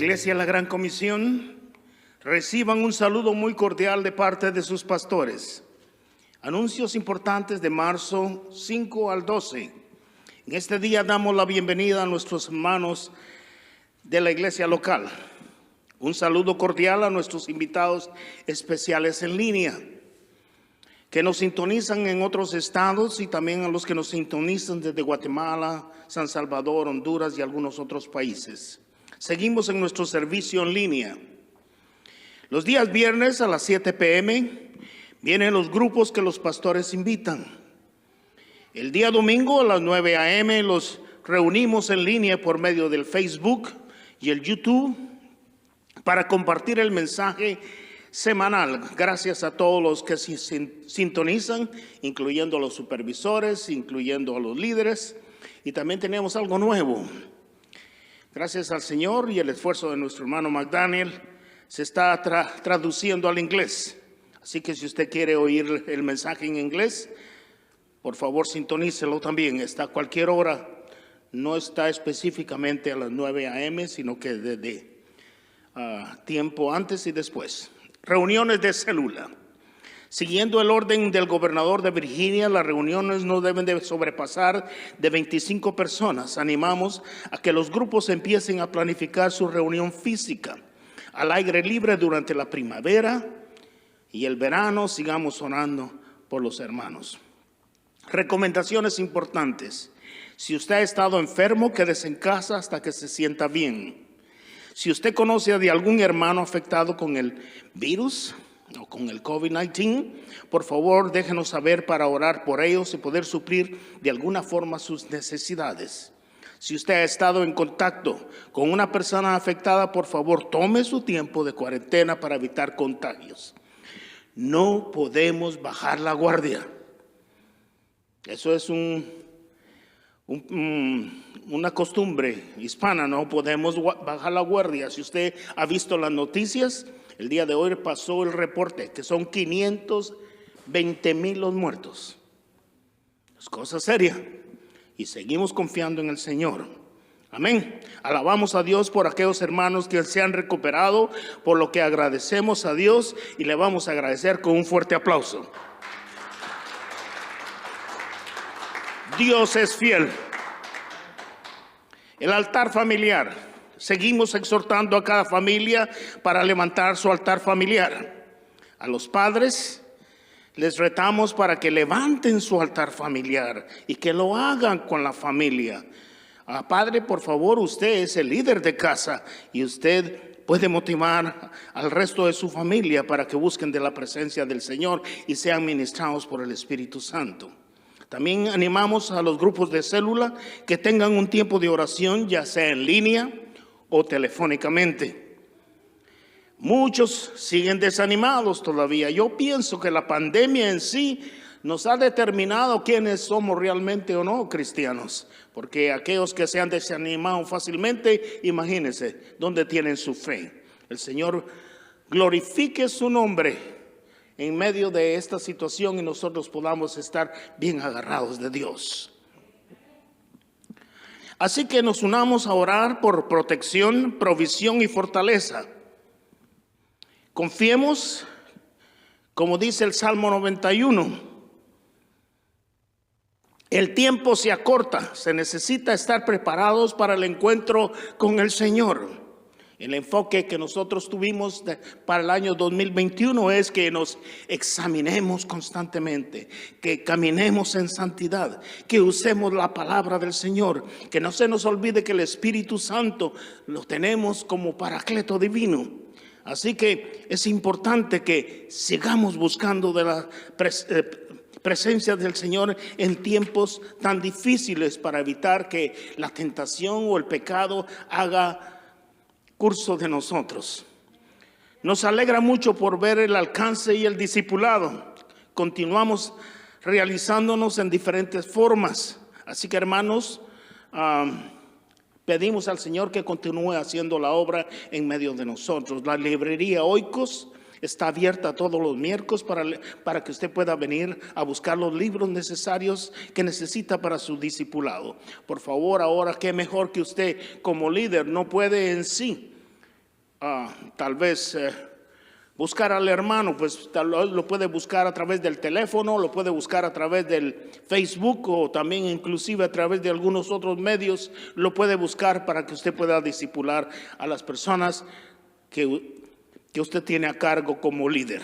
Iglesia La Gran Comisión, reciban un saludo muy cordial de parte de sus pastores. Anuncios importantes de marzo 5 al 12. En este día damos la bienvenida a nuestros hermanos de la iglesia local. Un saludo cordial a nuestros invitados especiales en línea, que nos sintonizan en otros estados y también a los que nos sintonizan desde Guatemala, San Salvador, Honduras y algunos otros países. Seguimos en nuestro servicio en línea. Los días viernes a las 7 p.m. vienen los grupos que los pastores invitan. El día domingo a las 9 a.m. los reunimos en línea por medio del Facebook y el YouTube para compartir el mensaje semanal. Gracias a todos los que se sintonizan, incluyendo a los supervisores, incluyendo a los líderes. Y también tenemos algo nuevo. Gracias al Señor y el esfuerzo de nuestro hermano McDaniel, se está traduciendo al inglés. Así que si usted quiere oír el mensaje en inglés, por favor sintonícelo también. Está a cualquier hora, no está específicamente a las 9 a.m., sino que desde tiempo antes y después. Reuniones de célula. Siguiendo el orden del gobernador de Virginia, las reuniones no deben de sobrepasar de 25 personas. Animamos a que los grupos empiecen a planificar su reunión física al aire libre durante la primavera y el verano. Sigamos orando por los hermanos. Recomendaciones importantes. Si usted ha estado enfermo, quédese en casa hasta que se sienta bien. Si usted conoce de algún hermano afectado con el virus o con el COVID-19, por favor déjenos saber para orar por ellos y poder suplir de alguna forma sus necesidades. Si usted ha estado en contacto con una persona afectada, por favor tome su tiempo de cuarentena para evitar contagios. No podemos bajar la guardia. Eso es una costumbre hispana, no podemos bajar la guardia. Si usted ha visto las noticias, el día de hoy pasó el reporte que son 520,000 los muertos. Es cosa seria y seguimos confiando en el Señor. Amén. Alabamos a Dios por aquellos hermanos que se han recuperado, por lo que agradecemos a Dios y le vamos a agradecer con un fuerte aplauso. Dios es fiel. El altar familiar. Seguimos exhortando a cada familia para levantar su altar familiar. A los padres les retamos para que levanten su altar familiar y que lo hagan con la familia. Padre, por favor, usted es el líder de casa y usted puede motivar al resto de su familia para que busquen de la presencia del Señor y sean ministrados por el Espíritu Santo. También animamos a los grupos de célula que tengan un tiempo de oración, ya sea en línea o telefónicamente. Muchos siguen desanimados todavía. Yo pienso que la pandemia en sí nos ha determinado quiénes somos realmente o no cristianos, porque aquellos que se han desanimado fácilmente, imagínense dónde tienen su fe. El Señor glorifique su nombre en medio de esta situación y nosotros podamos estar bien agarrados de Dios. Así que nos unamos a orar por protección, provisión y fortaleza. Confiemos, como dice el Salmo 91, el tiempo se acorta, se necesita estar preparados para el encuentro con el Señor. El enfoque que nosotros tuvimos para el año 2021 es que nos examinemos constantemente, que caminemos en santidad, que usemos la palabra del Señor, que no se nos olvide que el Espíritu Santo lo tenemos como paracleto divino. Así que es importante que sigamos buscando de la presencia del Señor en tiempos tan difíciles para evitar que la tentación o el pecado haga curso de nosotros. Nos alegra mucho por ver el alcance y el discipulado. Continuamos realizándonos en diferentes formas. Así que hermanos, pedimos al Señor que continúe haciendo la obra en medio de nosotros. La librería Oikos está abierta todos los miércoles para que usted pueda venir a buscar los libros necesarios que necesita para su discipulado. Por favor, ahora qué mejor que usted como líder no puede en sí tal vez buscar al hermano, pues tal vez lo puede buscar a través del teléfono, lo puede buscar a través del Facebook o también inclusive a través de algunos otros medios, lo puede buscar para que usted pueda discipular a las personas que usted tiene a cargo como líder.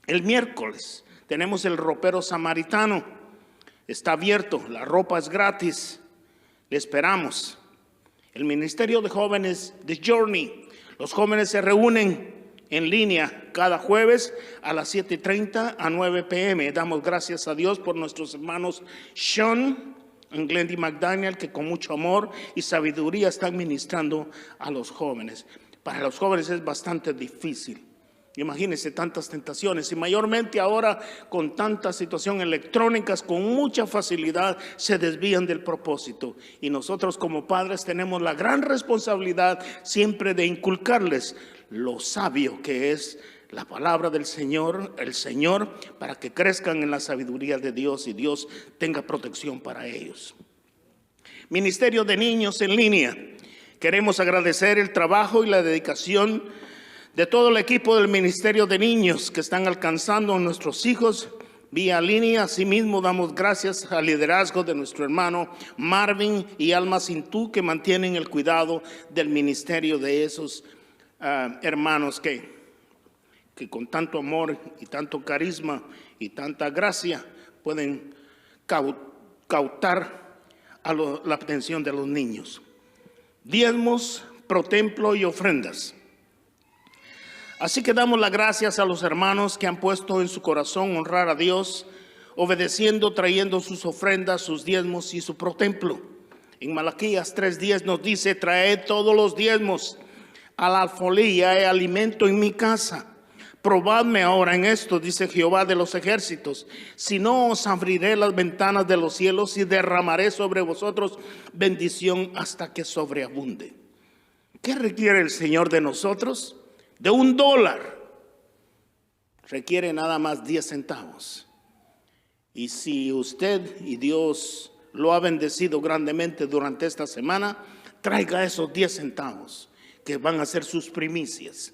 El miércoles tenemos el ropero samaritano, está abierto, la ropa es gratis, le esperamos. El ministerio de jóvenes de Journey, los jóvenes se reúnen en línea cada jueves a las 7:30 a 9 p.m. Damos gracias a Dios por nuestros hermanos Sean y Glendy McDaniel, que con mucho amor y sabiduría están ministrando a los jóvenes. Para los jóvenes es bastante difícil. Imagínense tantas tentaciones y mayormente ahora con tanta situación electrónicas, con mucha facilidad se desvían del propósito. Y nosotros como padres tenemos la gran responsabilidad siempre de inculcarles lo sabio que es la palabra del Señor, el Señor, para que crezcan en la sabiduría de Dios y Dios tenga protección para ellos. Ministerio de niños en línea. Queremos agradecer el trabajo y la dedicación de todo el equipo del Ministerio de Niños que están alcanzando a nuestros hijos vía línea. Asimismo, damos gracias al liderazgo de nuestro hermano Marvin y Alma Cintú, que mantienen el cuidado del ministerio de esos hermanos que con tanto amor y tanto carisma y tanta gracia pueden cautar la atención de los niños. Diezmos, protemplo y ofrendas. Así que damos las gracias a los hermanos que han puesto en su corazón honrar a Dios, obedeciendo, trayendo sus ofrendas, sus diezmos y su protemplo. En Malaquías 3:10 nos dice: traed todos los diezmos a la alfolía, hay alimento en mi casa. Probadme ahora en esto, dice Jehová de los ejércitos, si no os abriré las ventanas de los cielos y derramaré sobre vosotros bendición hasta que sobreabunde. ¿Qué requiere el Señor de nosotros? De $1 requiere nada más 10 centavos. Y si usted y Dios lo ha bendecido grandemente durante esta semana, traiga esos 10 centavos que van a ser sus primicias.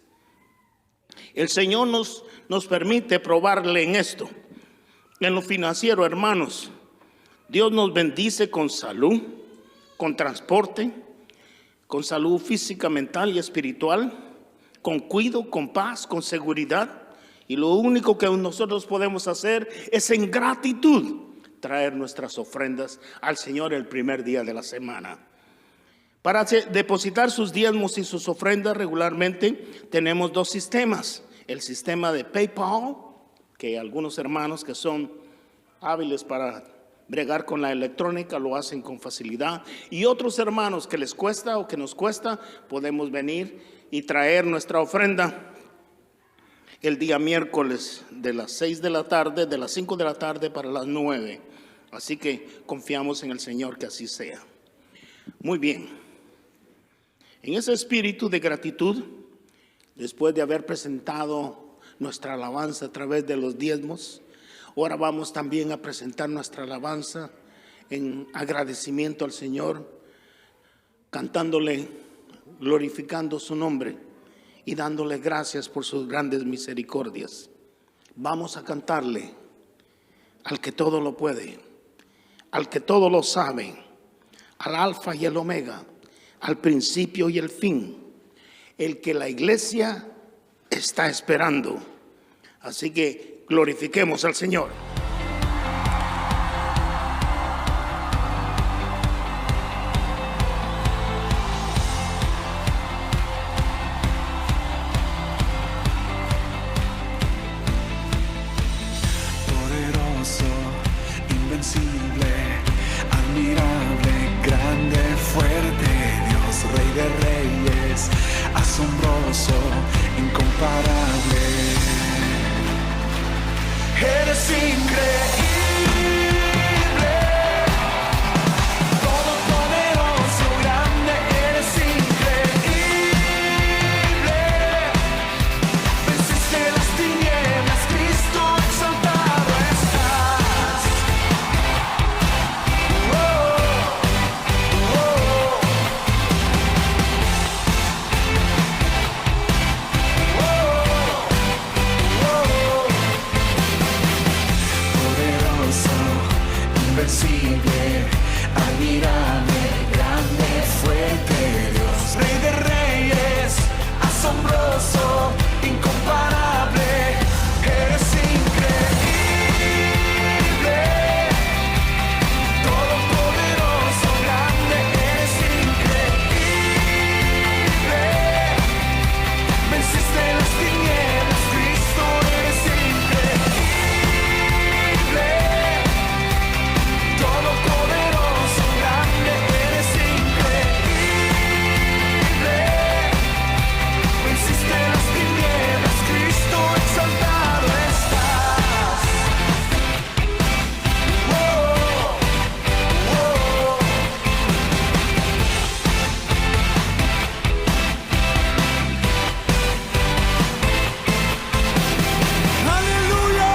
El Señor nos permite probarle en esto. En lo financiero, hermanos, Dios nos bendice con salud, con transporte, con salud física, mental y espiritual, con cuidado, con paz, con seguridad. Y lo único que nosotros podemos hacer es en gratitud traer nuestras ofrendas al Señor el primer día de la semana. Para depositar sus diezmos y sus ofrendas regularmente tenemos 2 sistemas. El sistema de PayPal, que algunos hermanos que son hábiles para bregar con la electrónica lo hacen con facilidad. Y otros hermanos que les cuesta o que nos cuesta, podemos venir y traer nuestra ofrenda el día miércoles de las 6 de la tarde, de las 5 de la tarde para las 9. Así que confiamos en el Señor que así sea. Muy bien. En ese espíritu de gratitud, después de haber presentado nuestra alabanza a través de los diezmos, ahora vamos también a presentar nuestra alabanza en agradecimiento al Señor, cantándole, glorificando su nombre y dándole gracias por sus grandes misericordias. Vamos a cantarle al que todo lo puede, al que todo lo sabe, al Alfa y el Omega, al principio y el fin, el que la iglesia está esperando. Así que glorifiquemos al Señor. Poderoso, invencible, admirable, grande, fuerte, Dios, Rey de reyes, asombroso, incomparable. Eres increíble. admirable, grande, fuerte Dios, Rey de Reyes, asombroso, incomparable, eres increíble, todopoderoso, grande, eres increíble, venciste las tinieblas, Cristo, eres increíble, todopoderoso, grande, eres increíble, venciste las tinieblas, Cristo, exaltado estás. Oh, oh. Aleluya.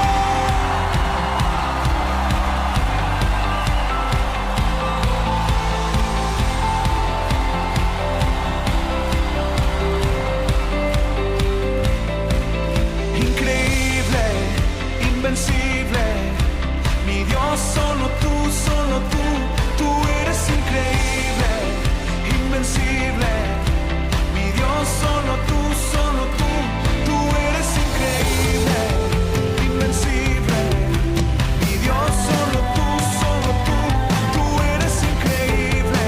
Increíble, invencible, mi Dios, solo tú, tú eres increíble, invencible, mi Dios, solo tú, tú eres increíble, invencible, mi Dios, solo tú, tú eres increíble,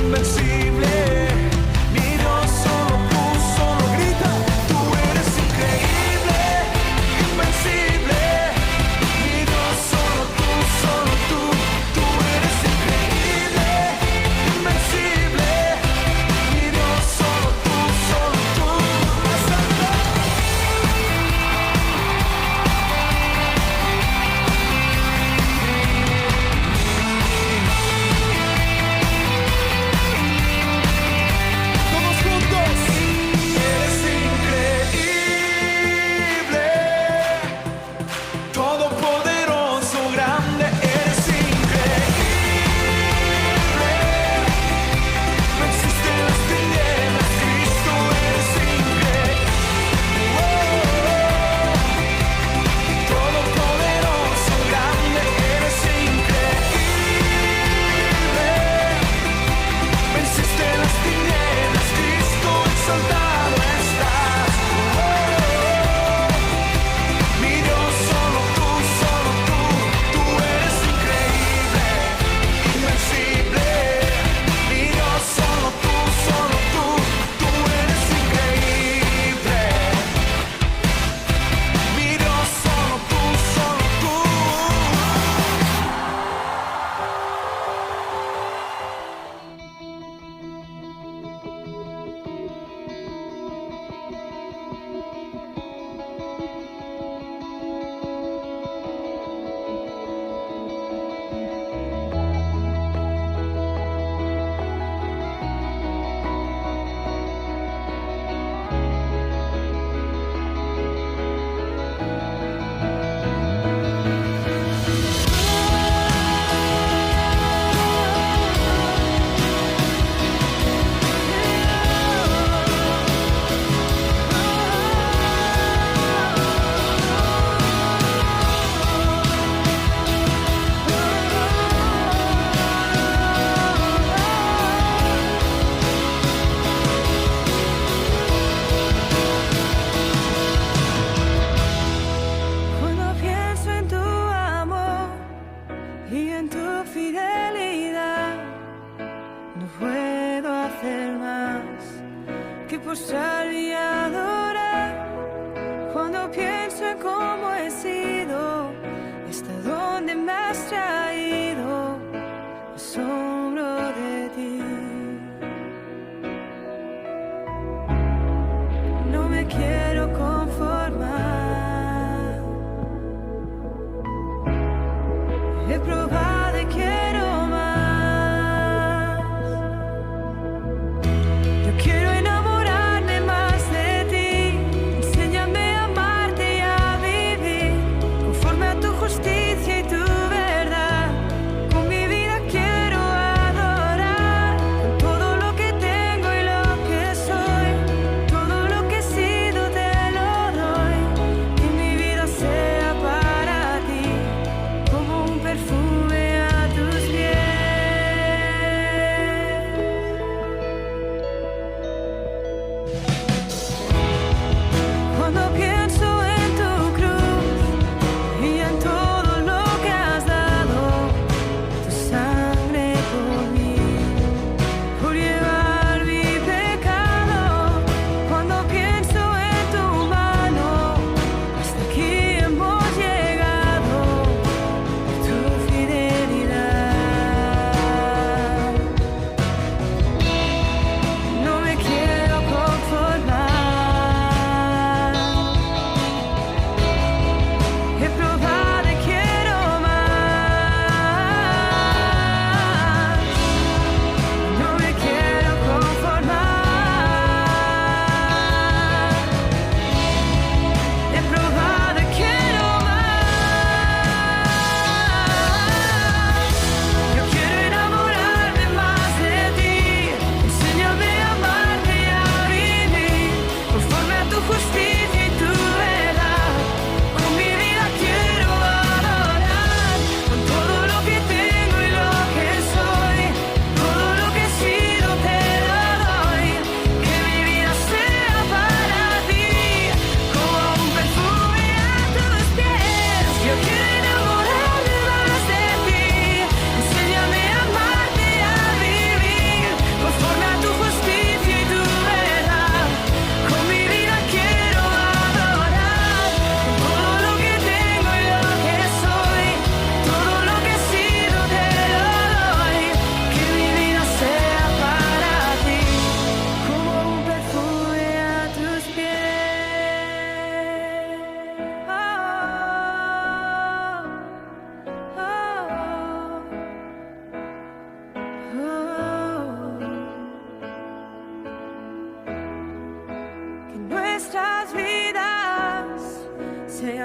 invencible, mi Dios, solo grita, tú eres increíble, invencible, mi Dios, solo tú, tú eres increíble, invencible, mi Dios, solo tú, todos juntos, eres increíble, todopoderoso, grande, eres increíble, venciste las tinieblas, Cristo, eres increíble, todopoderoso, grande, eres increíble, venciste las tinieblas, Cristo, exaltado estás. Mi Dios, solo tú, tú eres increíble, invencible. Mi Dios, solo tú, tú eres increíble. Mi Dios, solo tú, tú. Cuando pienso en tu amor y en tu fidelidad, no puedo hacer más que postrarme y adorar. Cuando pienso en cómo he sido y hasta dónde me has traído, me asombro de ti. No me quiero conformar. He probado y quiero más. Yo quiero enamorarme más de ti. Enséñame a amarte y a vivir conforme a tu justicia y tu verdad. Con mi vida quiero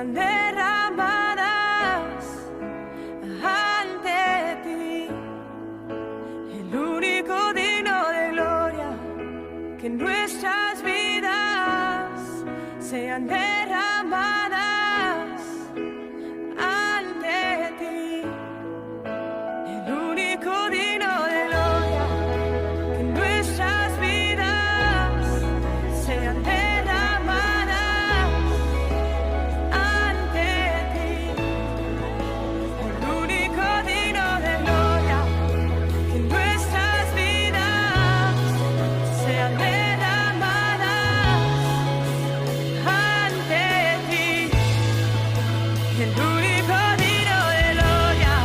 sean derramadas ante ti. El único digno de gloria, que nuestras vidas sean derramadas ante ti. El único digno de gloria, que nuestras vidas sean derramadas ante ti. El único digno de gloria, que nuestras vidas sean derramadas ante ti. El único digno de gloria,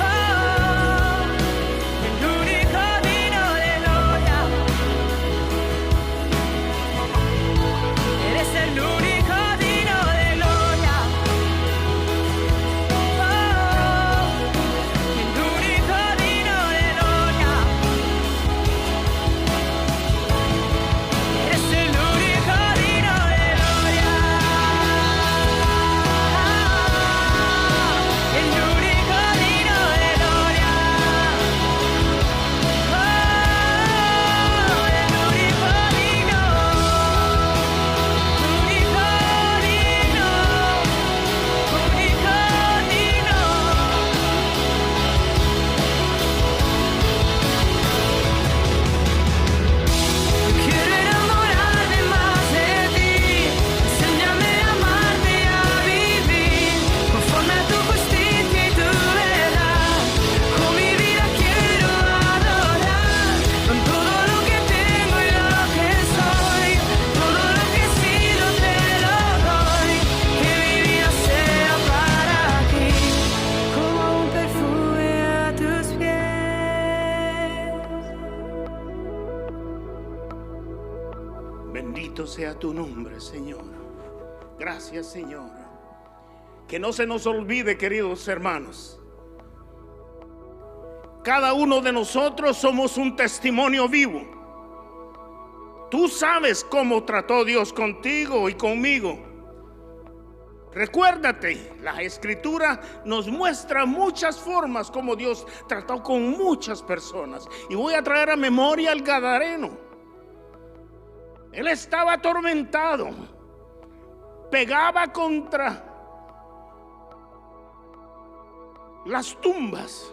oh, el único digno de gloria, eres el único digno de gloria, oh, el único digno de gloria, eres el único digno de gloria, el único digno de gloria, oh, el único digno, único digno, único digno. Quiero enamorarme más de ti, enséñame a amarte y a vivir conforme a tu justicia y tu verdad. Con mi vida quiero adorar, con todo lo que tengo y lo que soy, todo lo que he sido te lo doy. Que mi vida sea para ti, como un perfume a tus pies. Bendito sea tu nombre, Señor. Gracias, Señor. Que no se nos olvide, queridos hermanos, cada uno de nosotros somos un testimonio vivo. Tú sabes cómo trató Dios contigo y conmigo. Recuérdate, la Escritura nos muestra muchas formas como Dios trató con muchas personas. Y voy a traer a memoria al Gadareno. Él estaba atormentado, pegaba contra las tumbas,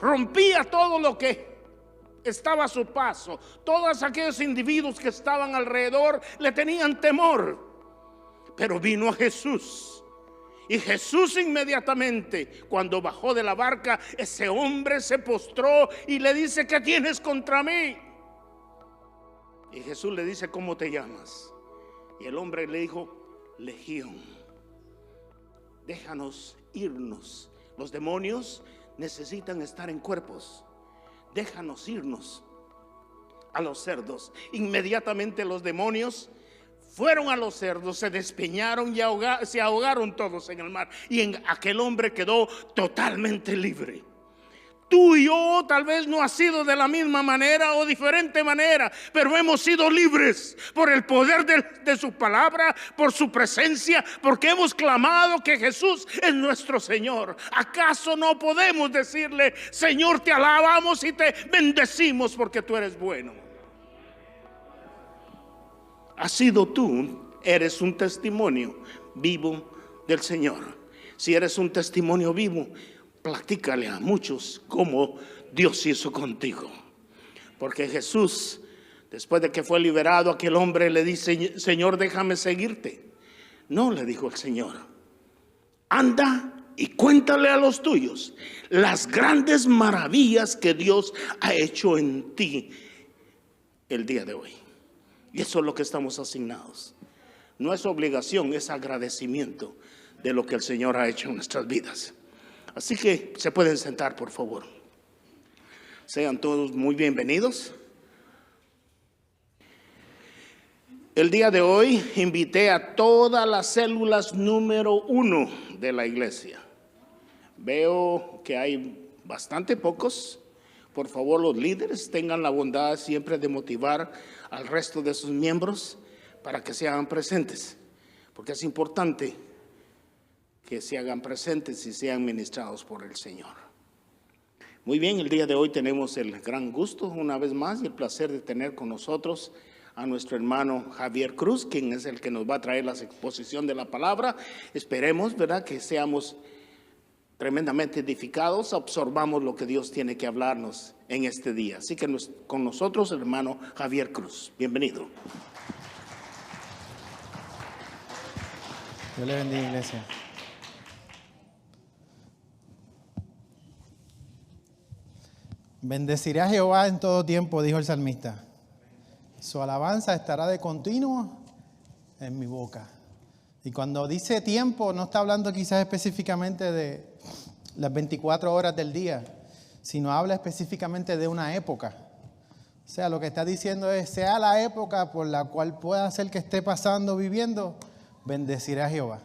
rompía todo lo que estaba a su paso. Todos aquellos individuos que estaban alrededor le tenían temor. Pero vino a Jesús, y Jesús inmediatamente, cuando bajó de la barca, ese hombre se postró y le dice: ¿qué tienes contra mí? Y Jesús le dice: ¿cómo te llamas? Y el hombre le dijo: Legión, déjanos irnos. Los demonios necesitan estar en cuerpos. Déjanos irnos a los cerdos. Inmediatamente los demonios fueron a los cerdos, se despeñaron y se ahogaron todos en el mar. Y aquel hombre quedó totalmente libre. Tú y yo tal vez no ha sido de la misma manera o diferente manera, pero hemos sido libres por el poder de su palabra, por su presencia, porque hemos clamado que Jesús es nuestro Señor. ¿Acaso no podemos decirle: Señor, te alabamos y te bendecimos porque tú eres bueno? Has sido tú, eres un testimonio vivo del Señor. Si eres un testimonio vivo, platícale a muchos cómo Dios hizo contigo. Porque Jesús, después de que fue liberado, aquel hombre le dice: Señor, déjame seguirte. No, le dijo el Señor: anda y cuéntale a los tuyos las grandes maravillas que Dios ha hecho en ti el día de hoy. Y eso es lo que estamos asignados. No es obligación, es agradecimiento de lo que el Señor ha hecho en nuestras vidas. Así que se pueden sentar, por favor. Sean todos muy bienvenidos. El día de hoy invité a todas las células número 1 de la iglesia. Veo que hay bastante pocos. Por favor, los líderes tengan la bondad siempre de motivar al resto de sus miembros para que se hagan presentes. porque es importante que se hagan presentes y sean ministrados por el Señor. Muy bien, el día de hoy tenemos el gran gusto una vez más y el placer de tener con nosotros a nuestro hermano Javier Cruz, quien es el que nos va a traer la exposición de la palabra. Esperemos, ¿verdad?, que seamos tremendamente edificados, absorbamos lo que Dios tiene que hablarnos en este día. Así que con nosotros el hermano Javier Cruz. Bienvenido. Dios le bendiga, iglesia. Bendeciré a Jehová en todo tiempo, dijo el salmista. Su alabanza estará de continuo en mi boca. Y cuando dice tiempo, no está hablando quizás específicamente de las 24 horas del día, sino habla específicamente de una época. O sea, lo que está diciendo es, sea la época por la cual pueda ser que esté pasando, viviendo, bendeciré a Jehová.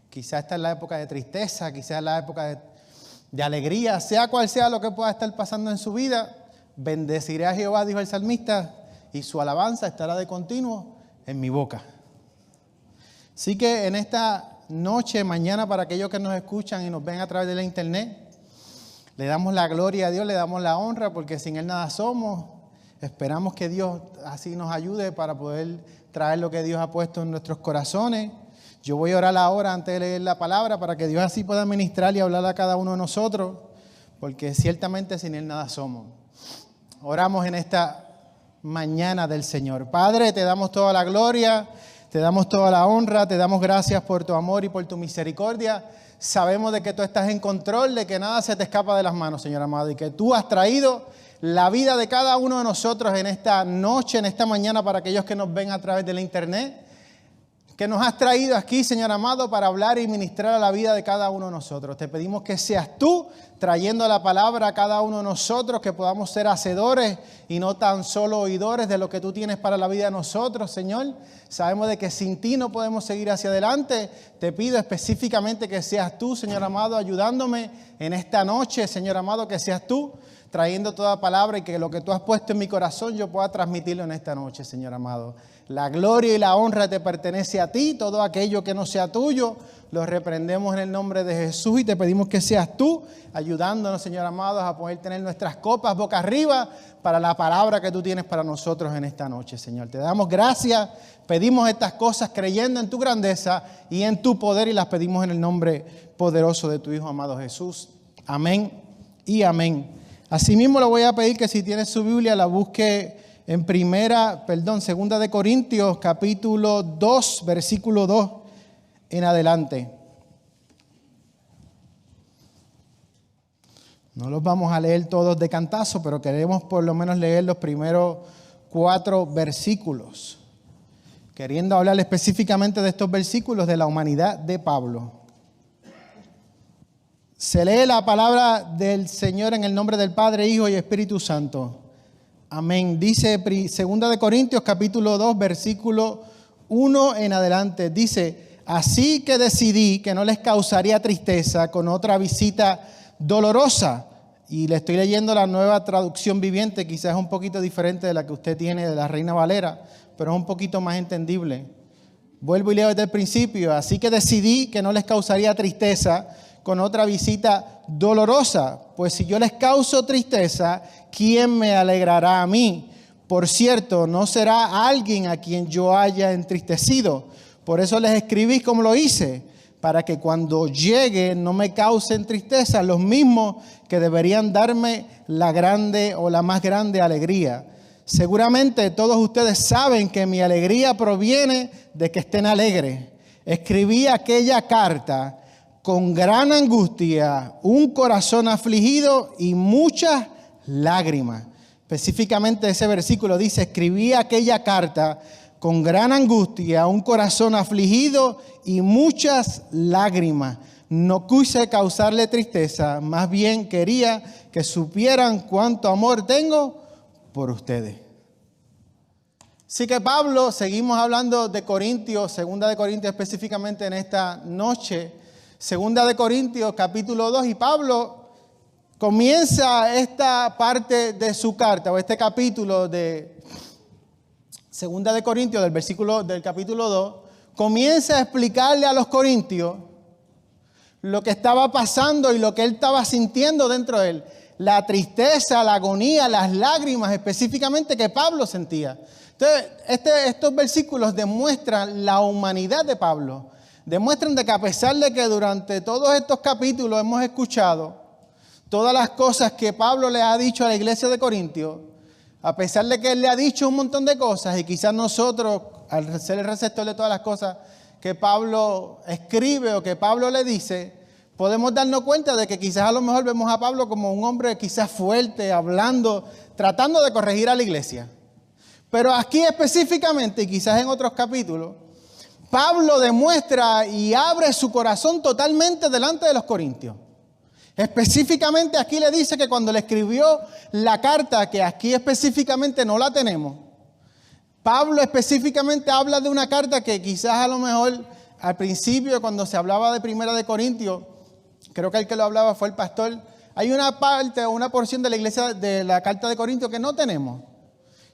Quizás esta es la época de tristeza, quizás es la época de alegría, sea cual sea lo que pueda estar pasando en su vida, bendeciré a Jehová, dijo el salmista, y su alabanza estará de continuo en mi boca. Así que en esta noche, mañana, para aquellos que nos escuchan y nos ven a través de la internet, le damos la gloria a Dios, le damos la honra, porque sin Él nada somos. Esperamos que Dios así nos ayude para poder traer lo que Dios ha puesto en nuestros corazones. Yo voy a orar ahora antes de leer la palabra para que Dios así pueda ministrar y hablar a cada uno de nosotros, porque ciertamente sin Él nada somos. Oramos en esta mañana del Señor. Padre, te damos toda la gloria, te damos toda la honra, te damos gracias por tu amor y por tu misericordia. Sabemos de que tú estás en control, de que nada se te escapa de las manos, Señor amado, y que tú has traído la vida de cada uno de nosotros en esta noche, en esta mañana, para aquellos que nos ven a través de la internet, que nos has traído aquí, Señor amado, para hablar y ministrar a la vida de cada uno de nosotros. Te pedimos que seas tú trayendo la palabra a cada uno de nosotros, que podamos ser hacedores y no tan solo oidores de lo que tú tienes para la vida de nosotros, Señor. Sabemos de que sin ti no podemos seguir hacia adelante. Te pido específicamente que seas tú, Señor amado, ayudándome en esta noche, Señor amado, que seas tú trayendo toda palabra y que lo que tú has puesto en mi corazón yo pueda transmitirlo en esta noche, Señor amado. La gloria y la honra te pertenece a ti. Todo aquello que no sea tuyo lo reprendemos en el nombre de Jesús y te pedimos que seas tú ayudándonos, Señor amado, a poder tener nuestras copas boca arriba para la palabra que tú tienes para nosotros en esta noche, Señor. Te damos gracias, pedimos estas cosas creyendo en tu grandeza y en tu poder y las pedimos en el nombre poderoso de tu Hijo amado Jesús. Amén y amén. Asimismo le voy a pedir que si tiene su Biblia la busque en segunda de Corintios, capítulo 2, versículo 2 en adelante. No los vamos a leer todos de cantazo, pero queremos por lo menos leer los primeros 4 versículos, queriendo hablar específicamente de estos versículos de la humanidad de Pablo. Se lee la palabra del Señor en el nombre del Padre, Hijo y Espíritu Santo. Amén. Dice 2 de Corintios capítulo 2 versículo 1 en adelante. Dice, así que decidí que no les causaría tristeza con otra visita dolorosa. Y le estoy leyendo la Nueva Traducción Viviente, quizás un poquito diferente de la que usted tiene de la Reina Valera, pero es un poquito más entendible. Vuelvo y leo desde el principio. Así que decidí que no les causaría tristeza con otra visita dolorosa, pues si yo les causo tristeza, ¿quién me alegrará a mí? Por cierto, no será alguien a quien yo haya entristecido. Por eso les escribí como lo hice, para que cuando llegue no me causen tristeza, los mismos que deberían darme la grande o la más grande alegría. Seguramente todos ustedes saben que mi alegría proviene de que estén alegres. Escribí aquella carta con gran angustia, un corazón afligido y muchas lágrimas. Específicamente ese versículo dice, escribí aquella carta con gran angustia, un corazón afligido y muchas lágrimas. No quise causarle tristeza, más bien quería que supieran cuánto amor tengo por ustedes. Así que Pablo, seguimos hablando de Corintios, 2 de Corintios específicamente en esta noche, 2 de Corintios capítulo 2, y Pablo comienza esta parte de su carta o este capítulo de 2 de Corintios del capítulo 2 comienza a explicarle a los corintios lo que estaba pasando y lo que él estaba sintiendo dentro de él. La tristeza, la agonía, las lágrimas específicamente que Pablo sentía. Entonces, estos versículos demuestran la humanidad de Pablo. Demuestran de que a pesar de que durante todos estos capítulos hemos escuchado todas las cosas que Pablo le ha dicho a la iglesia de Corintios, a pesar de que él le ha dicho un montón de cosas y quizás nosotros, al ser el receptor de todas las cosas que Pablo escribe o que Pablo le dice, podemos darnos cuenta de que quizás a lo mejor vemos a Pablo como un hombre quizás fuerte, hablando, tratando de corregir a la iglesia. Pero aquí específicamente, y quizás en otros capítulos, Pablo demuestra y abre su corazón totalmente delante de los corintios. Específicamente aquí le dice que cuando le escribió la carta, que aquí específicamente no la tenemos, Pablo específicamente habla de una carta que quizás a lo mejor al principio cuando se hablaba de Primera de Corintios, creo que el que lo hablaba fue el pastor, hay una parte o una porción de la iglesia de la carta de Corintios que no tenemos.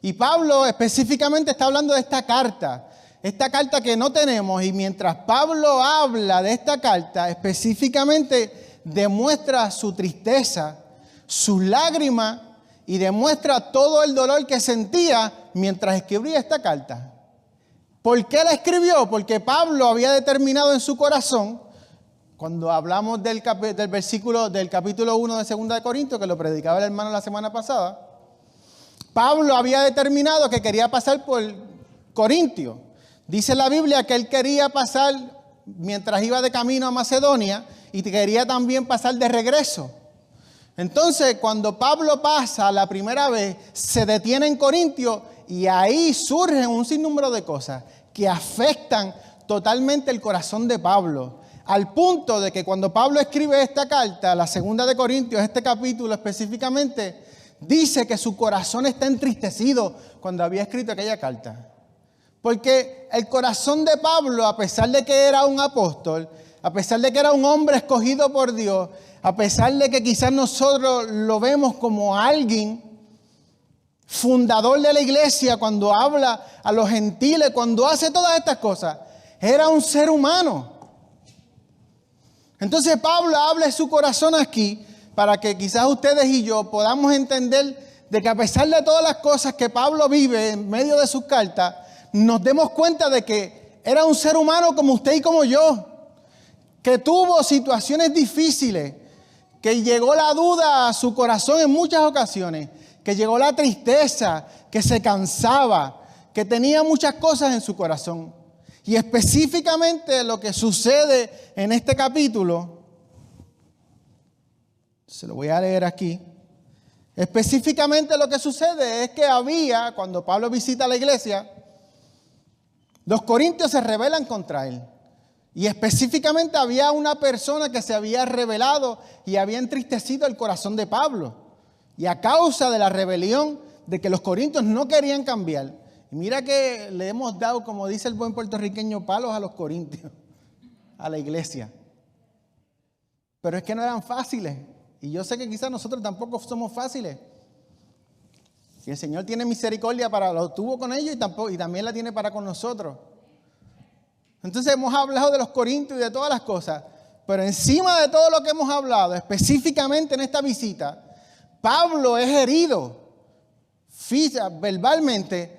Y Pablo específicamente está hablando de esta carta que no tenemos, y mientras Pablo habla de esta carta, específicamente demuestra su tristeza, sus lágrimas, y demuestra todo el dolor que sentía mientras escribía esta carta. ¿Por qué la escribió? Porque Pablo había determinado en su corazón, cuando hablamos del versículo del capítulo 1 de 2 de Corintios, que lo predicaba el hermano la semana pasada, Pablo había determinado que quería pasar por Corintio. Dice la Biblia que él quería pasar mientras iba de camino a Macedonia y quería también pasar de regreso. Entonces, cuando Pablo pasa la primera vez, se detiene en Corintio y ahí surgen un sinnúmero de cosas que afectan totalmente el corazón de Pablo. Al punto de que cuando Pablo escribe esta carta, la 2 de Corintios, este capítulo específicamente, dice que su corazón está entristecido cuando había escrito aquella carta. Porque el corazón de Pablo, a pesar de que era un apóstol, a pesar de que era un hombre escogido por Dios, a pesar de que quizás nosotros lo vemos como alguien fundador de la iglesia, cuando habla a los gentiles, cuando hace todas estas cosas, era un ser humano. Entonces Pablo habla de su corazón aquí para que quizás ustedes y yo podamos entender de que a pesar de todas las cosas que Pablo vive en medio de sus cartas, nos demos cuenta de que era un ser humano como usted y como yo, que tuvo situaciones difíciles, que llegó la duda a su corazón en muchas ocasiones, que llegó la tristeza, que se cansaba, que tenía muchas cosas en su corazón. Y específicamente lo que sucede en este capítulo, se lo voy a leer aquí, específicamente lo que sucede es que había, cuando Pablo visita la iglesia, los corintios se rebelan contra él. Y específicamente había una persona que se había rebelado y había entristecido el corazón de Pablo. Y a causa de la rebelión de que los corintios no querían cambiar. Y mira que le hemos dado, como dice el buen puertorriqueño, palos a los corintios, a la iglesia. Pero es que no eran fáciles. Y yo sé que quizás nosotros tampoco somos fáciles. Si el Señor tiene misericordia lo tuvo con ellos y también la tiene para con nosotros. Entonces hemos hablado de los corintios y de todas las cosas, pero encima de todo lo que hemos hablado, específicamente en esta visita, Pablo es herido verbalmente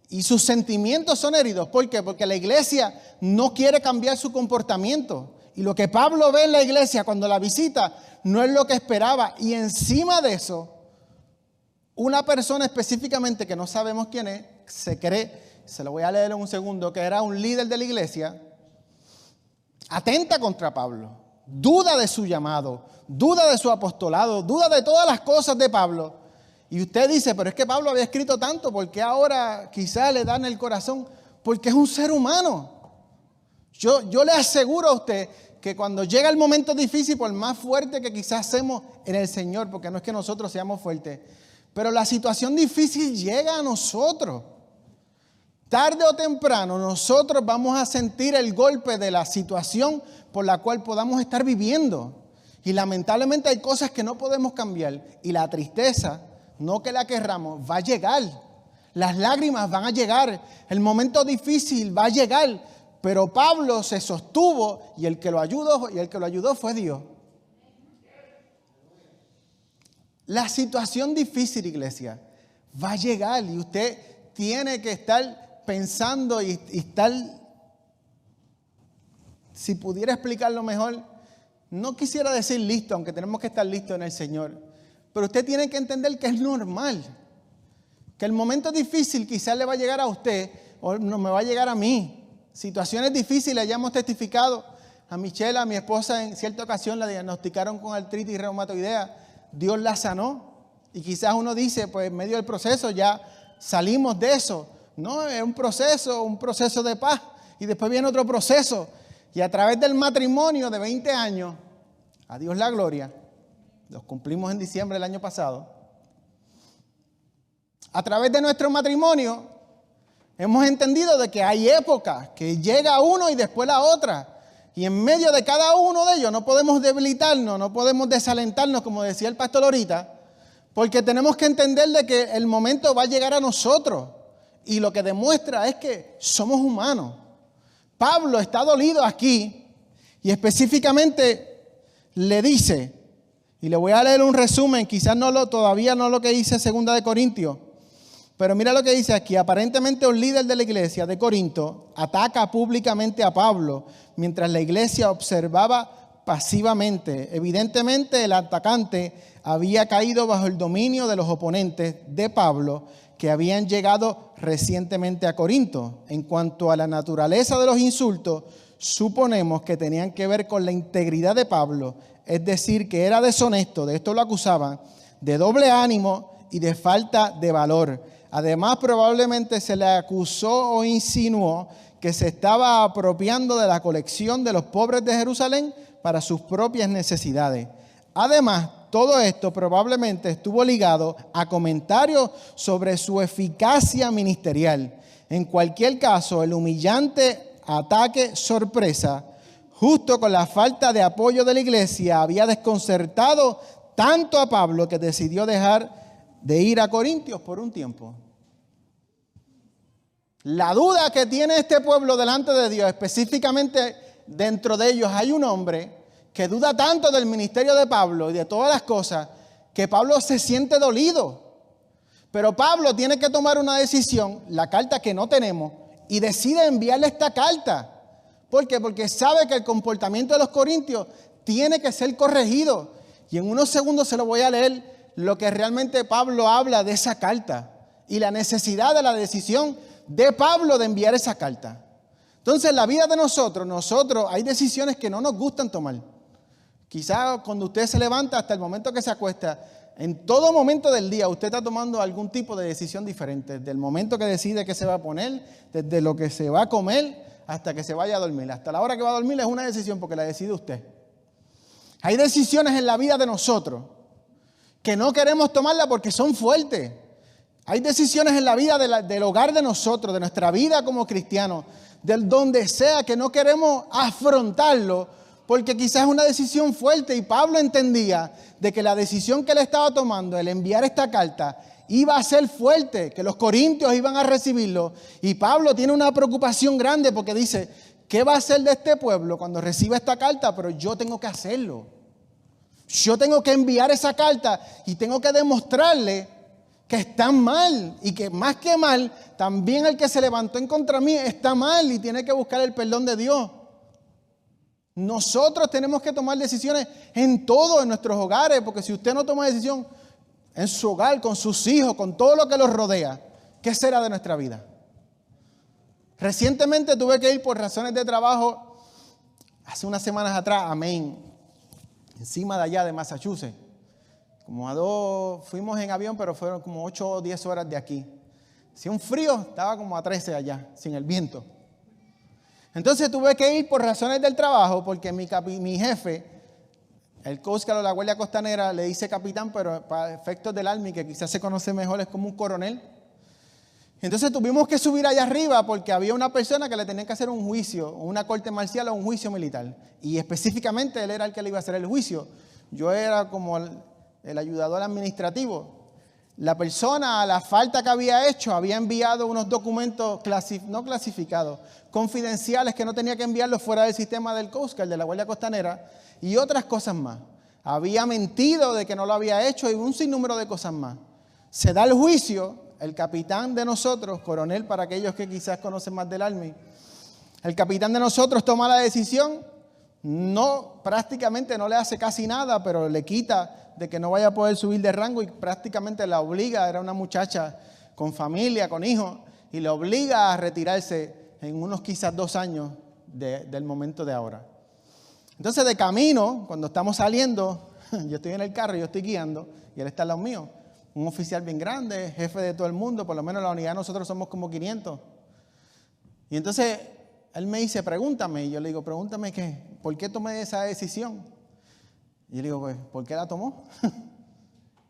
y sus sentimientos son heridos. ¿Por qué? Porque la iglesia no quiere cambiar su comportamiento. Y lo que Pablo ve en la iglesia cuando la visita no es lo que esperaba. Y encima de eso, una persona específicamente que no sabemos quién es, se cree, se lo voy a leer en un segundo, que era un líder de la iglesia, atenta contra Pablo, duda de su llamado, duda de su apostolado, duda de todas las cosas de Pablo. Y usted dice, pero es que Pablo había escrito tanto, ¿por qué ahora quizás le dan el corazón? Porque es un ser humano. Yo le aseguro a usted que cuando llega el momento difícil, por más fuerte que quizás hacemos en el Señor, porque no es que nosotros seamos fuertes, pero la situación difícil llega a nosotros. Tarde o temprano nosotros vamos a sentir el golpe de la situación por la cual podamos estar viviendo. Y lamentablemente hay cosas que no podemos cambiar. Y la tristeza, no que la querramos, va a llegar. Las lágrimas van a llegar. El momento difícil va a llegar. pero Pablo se sostuvo y el que lo ayudó fue Dios. La situación difícil, iglesia, va a llegar y usted tiene que estar pensando y estar, si pudiera explicarlo mejor, no quisiera decir listo, aunque tenemos que estar listos en el Señor, pero usted tiene que entender que es normal, que el momento difícil quizás le va a llegar a usted o no me va a llegar a mí. Situaciones difíciles, ya hemos testificado. A Michelle, a mi esposa, en cierta ocasión la diagnosticaron con artritis reumatoidea. Dios la sanó. Y quizás uno dice, pues en medio del proceso ya salimos de eso. No, es un proceso de paz. Y después viene otro proceso. Y a través del matrimonio de 20 años, a Dios la gloria, los cumplimos en diciembre del año pasado. A través de nuestro matrimonio, hemos entendido de que hay épocas que llega uno y después la otra. Y en medio de cada uno de ellos no podemos debilitarnos, no podemos desalentarnos, como decía el pastor ahorita, porque tenemos que entender de que el momento va a llegar a nosotros. Y lo que demuestra es que somos humanos. Pablo está dolido aquí y específicamente le dice, y le voy a leer un resumen, quizás todavía no lo que dice 2 de Corintios, pero mira lo que dice aquí. Aparentemente un líder de la iglesia de Corinto ataca públicamente a Pablo mientras la iglesia observaba pasivamente. Evidentemente el atacante había caído bajo el dominio de los oponentes de Pablo que habían llegado recientemente a Corinto. En cuanto a la naturaleza de los insultos, suponemos que tenían que ver con la integridad de Pablo, es decir, que era deshonesto, de esto lo acusaban, de doble ánimo y de falta de valor. Además, probablemente se le acusó o insinuó que se estaba apropiando de la colección de los pobres de Jerusalén para sus propias necesidades. Además, todo esto probablemente estuvo ligado a comentarios sobre su eficacia ministerial. En cualquier caso, el humillante ataque sorpresa, justo con la falta de apoyo de la iglesia, había desconcertado tanto a Pablo que decidió dejar de ir a Corintios por un tiempo. La duda que tiene este pueblo delante de Dios, específicamente dentro de ellos hay un hombre que duda tanto del ministerio de Pablo y de todas las cosas, que Pablo se siente dolido. Pero Pablo tiene que tomar una decisión, la carta que no tenemos, y decide enviarle esta carta. ¿Por qué? Porque sabe que el comportamiento de los corintios tiene que ser corregido. Y en unos segundos se lo voy a leer lo que realmente Pablo habla de esa carta y la necesidad de la decisión de Pablo de enviar esa carta. Entonces, en la vida de nosotros hay decisiones que no nos gustan tomar. Quizás cuando usted se levanta hasta el momento que se acuesta, en todo momento del día usted está tomando algún tipo de decisión diferente. Desde el momento que decide qué se va a poner, desde lo que se va a comer, hasta que se vaya a dormir. Hasta la hora que va a dormir es una decisión porque la decide usted. Hay decisiones en la vida de nosotros que no queremos tomarla porque son fuertes. Hay decisiones en la vida del hogar de nosotros, de nuestra vida como cristianos, del donde sea, que no queremos afrontarlo porque quizás es una decisión fuerte. Y Pablo entendía de que la decisión que él estaba tomando, el enviar esta carta, iba a ser fuerte, que los corintios iban a recibirlo. Y Pablo tiene una preocupación grande porque dice, ¿qué va a hacer de este pueblo cuando reciba esta carta? Pero yo tengo que hacerlo. Yo tengo que enviar esa carta y tengo que demostrarle que están mal y que más que mal, también el que se levantó en contra mí está mal y tiene que buscar el perdón de Dios. Nosotros tenemos que tomar decisiones en todo, en nuestros hogares, porque si usted no toma decisión en su hogar, con sus hijos, con todo lo que los rodea, ¿qué será de nuestra vida? Recientemente tuve que ir por razones de trabajo, hace unas semanas atrás, a Maine, encima de allá de Massachusetts. Fuimos en avión, pero fueron como 8 o 10 horas de aquí. Hacía un frío, estaba como a 13 allá, sin el viento. Entonces tuve que ir por razones del trabajo, porque mi jefe, el Coast Guard o la Guardia Costanera, le dice capitán, pero para efectos del Army, que quizás se conoce mejor, es como un coronel. Entonces tuvimos que subir allá arriba porque había una persona que le tenía que hacer un juicio, una corte marcial o un juicio militar. Y específicamente él era el que le iba a hacer el juicio. Yo era como el ayudador administrativo. la persona, a la falta que había hecho, había enviado unos documentos no clasificados, confidenciales, que no tenía que enviarlos fuera del sistema del Coast Guard, de la Guardia Costanera, y otras cosas más. Había mentido de que no lo había hecho y un sinnúmero de cosas más. Se da el juicio, el capitán de nosotros, coronel para aquellos que quizás conocen más del Army, el capitán de nosotros toma la decisión, prácticamente no le hace casi nada, pero le quita de que no vaya a poder subir de rango y prácticamente la obliga, era una muchacha con familia, con hijos, y le obliga a retirarse en unos quizás 2 años del momento de ahora. Entonces de camino, cuando estamos saliendo, yo estoy en el carro, yo estoy guiando y él está al lado mío, un oficial bien grande, jefe de todo el mundo, por lo menos en la unidad nosotros somos como 500. Y entonces él me dice, pregúntame, y yo le digo, pregúntame qué, ¿por qué tomé esa decisión? Y yo le digo, pues, ¿por qué la tomó?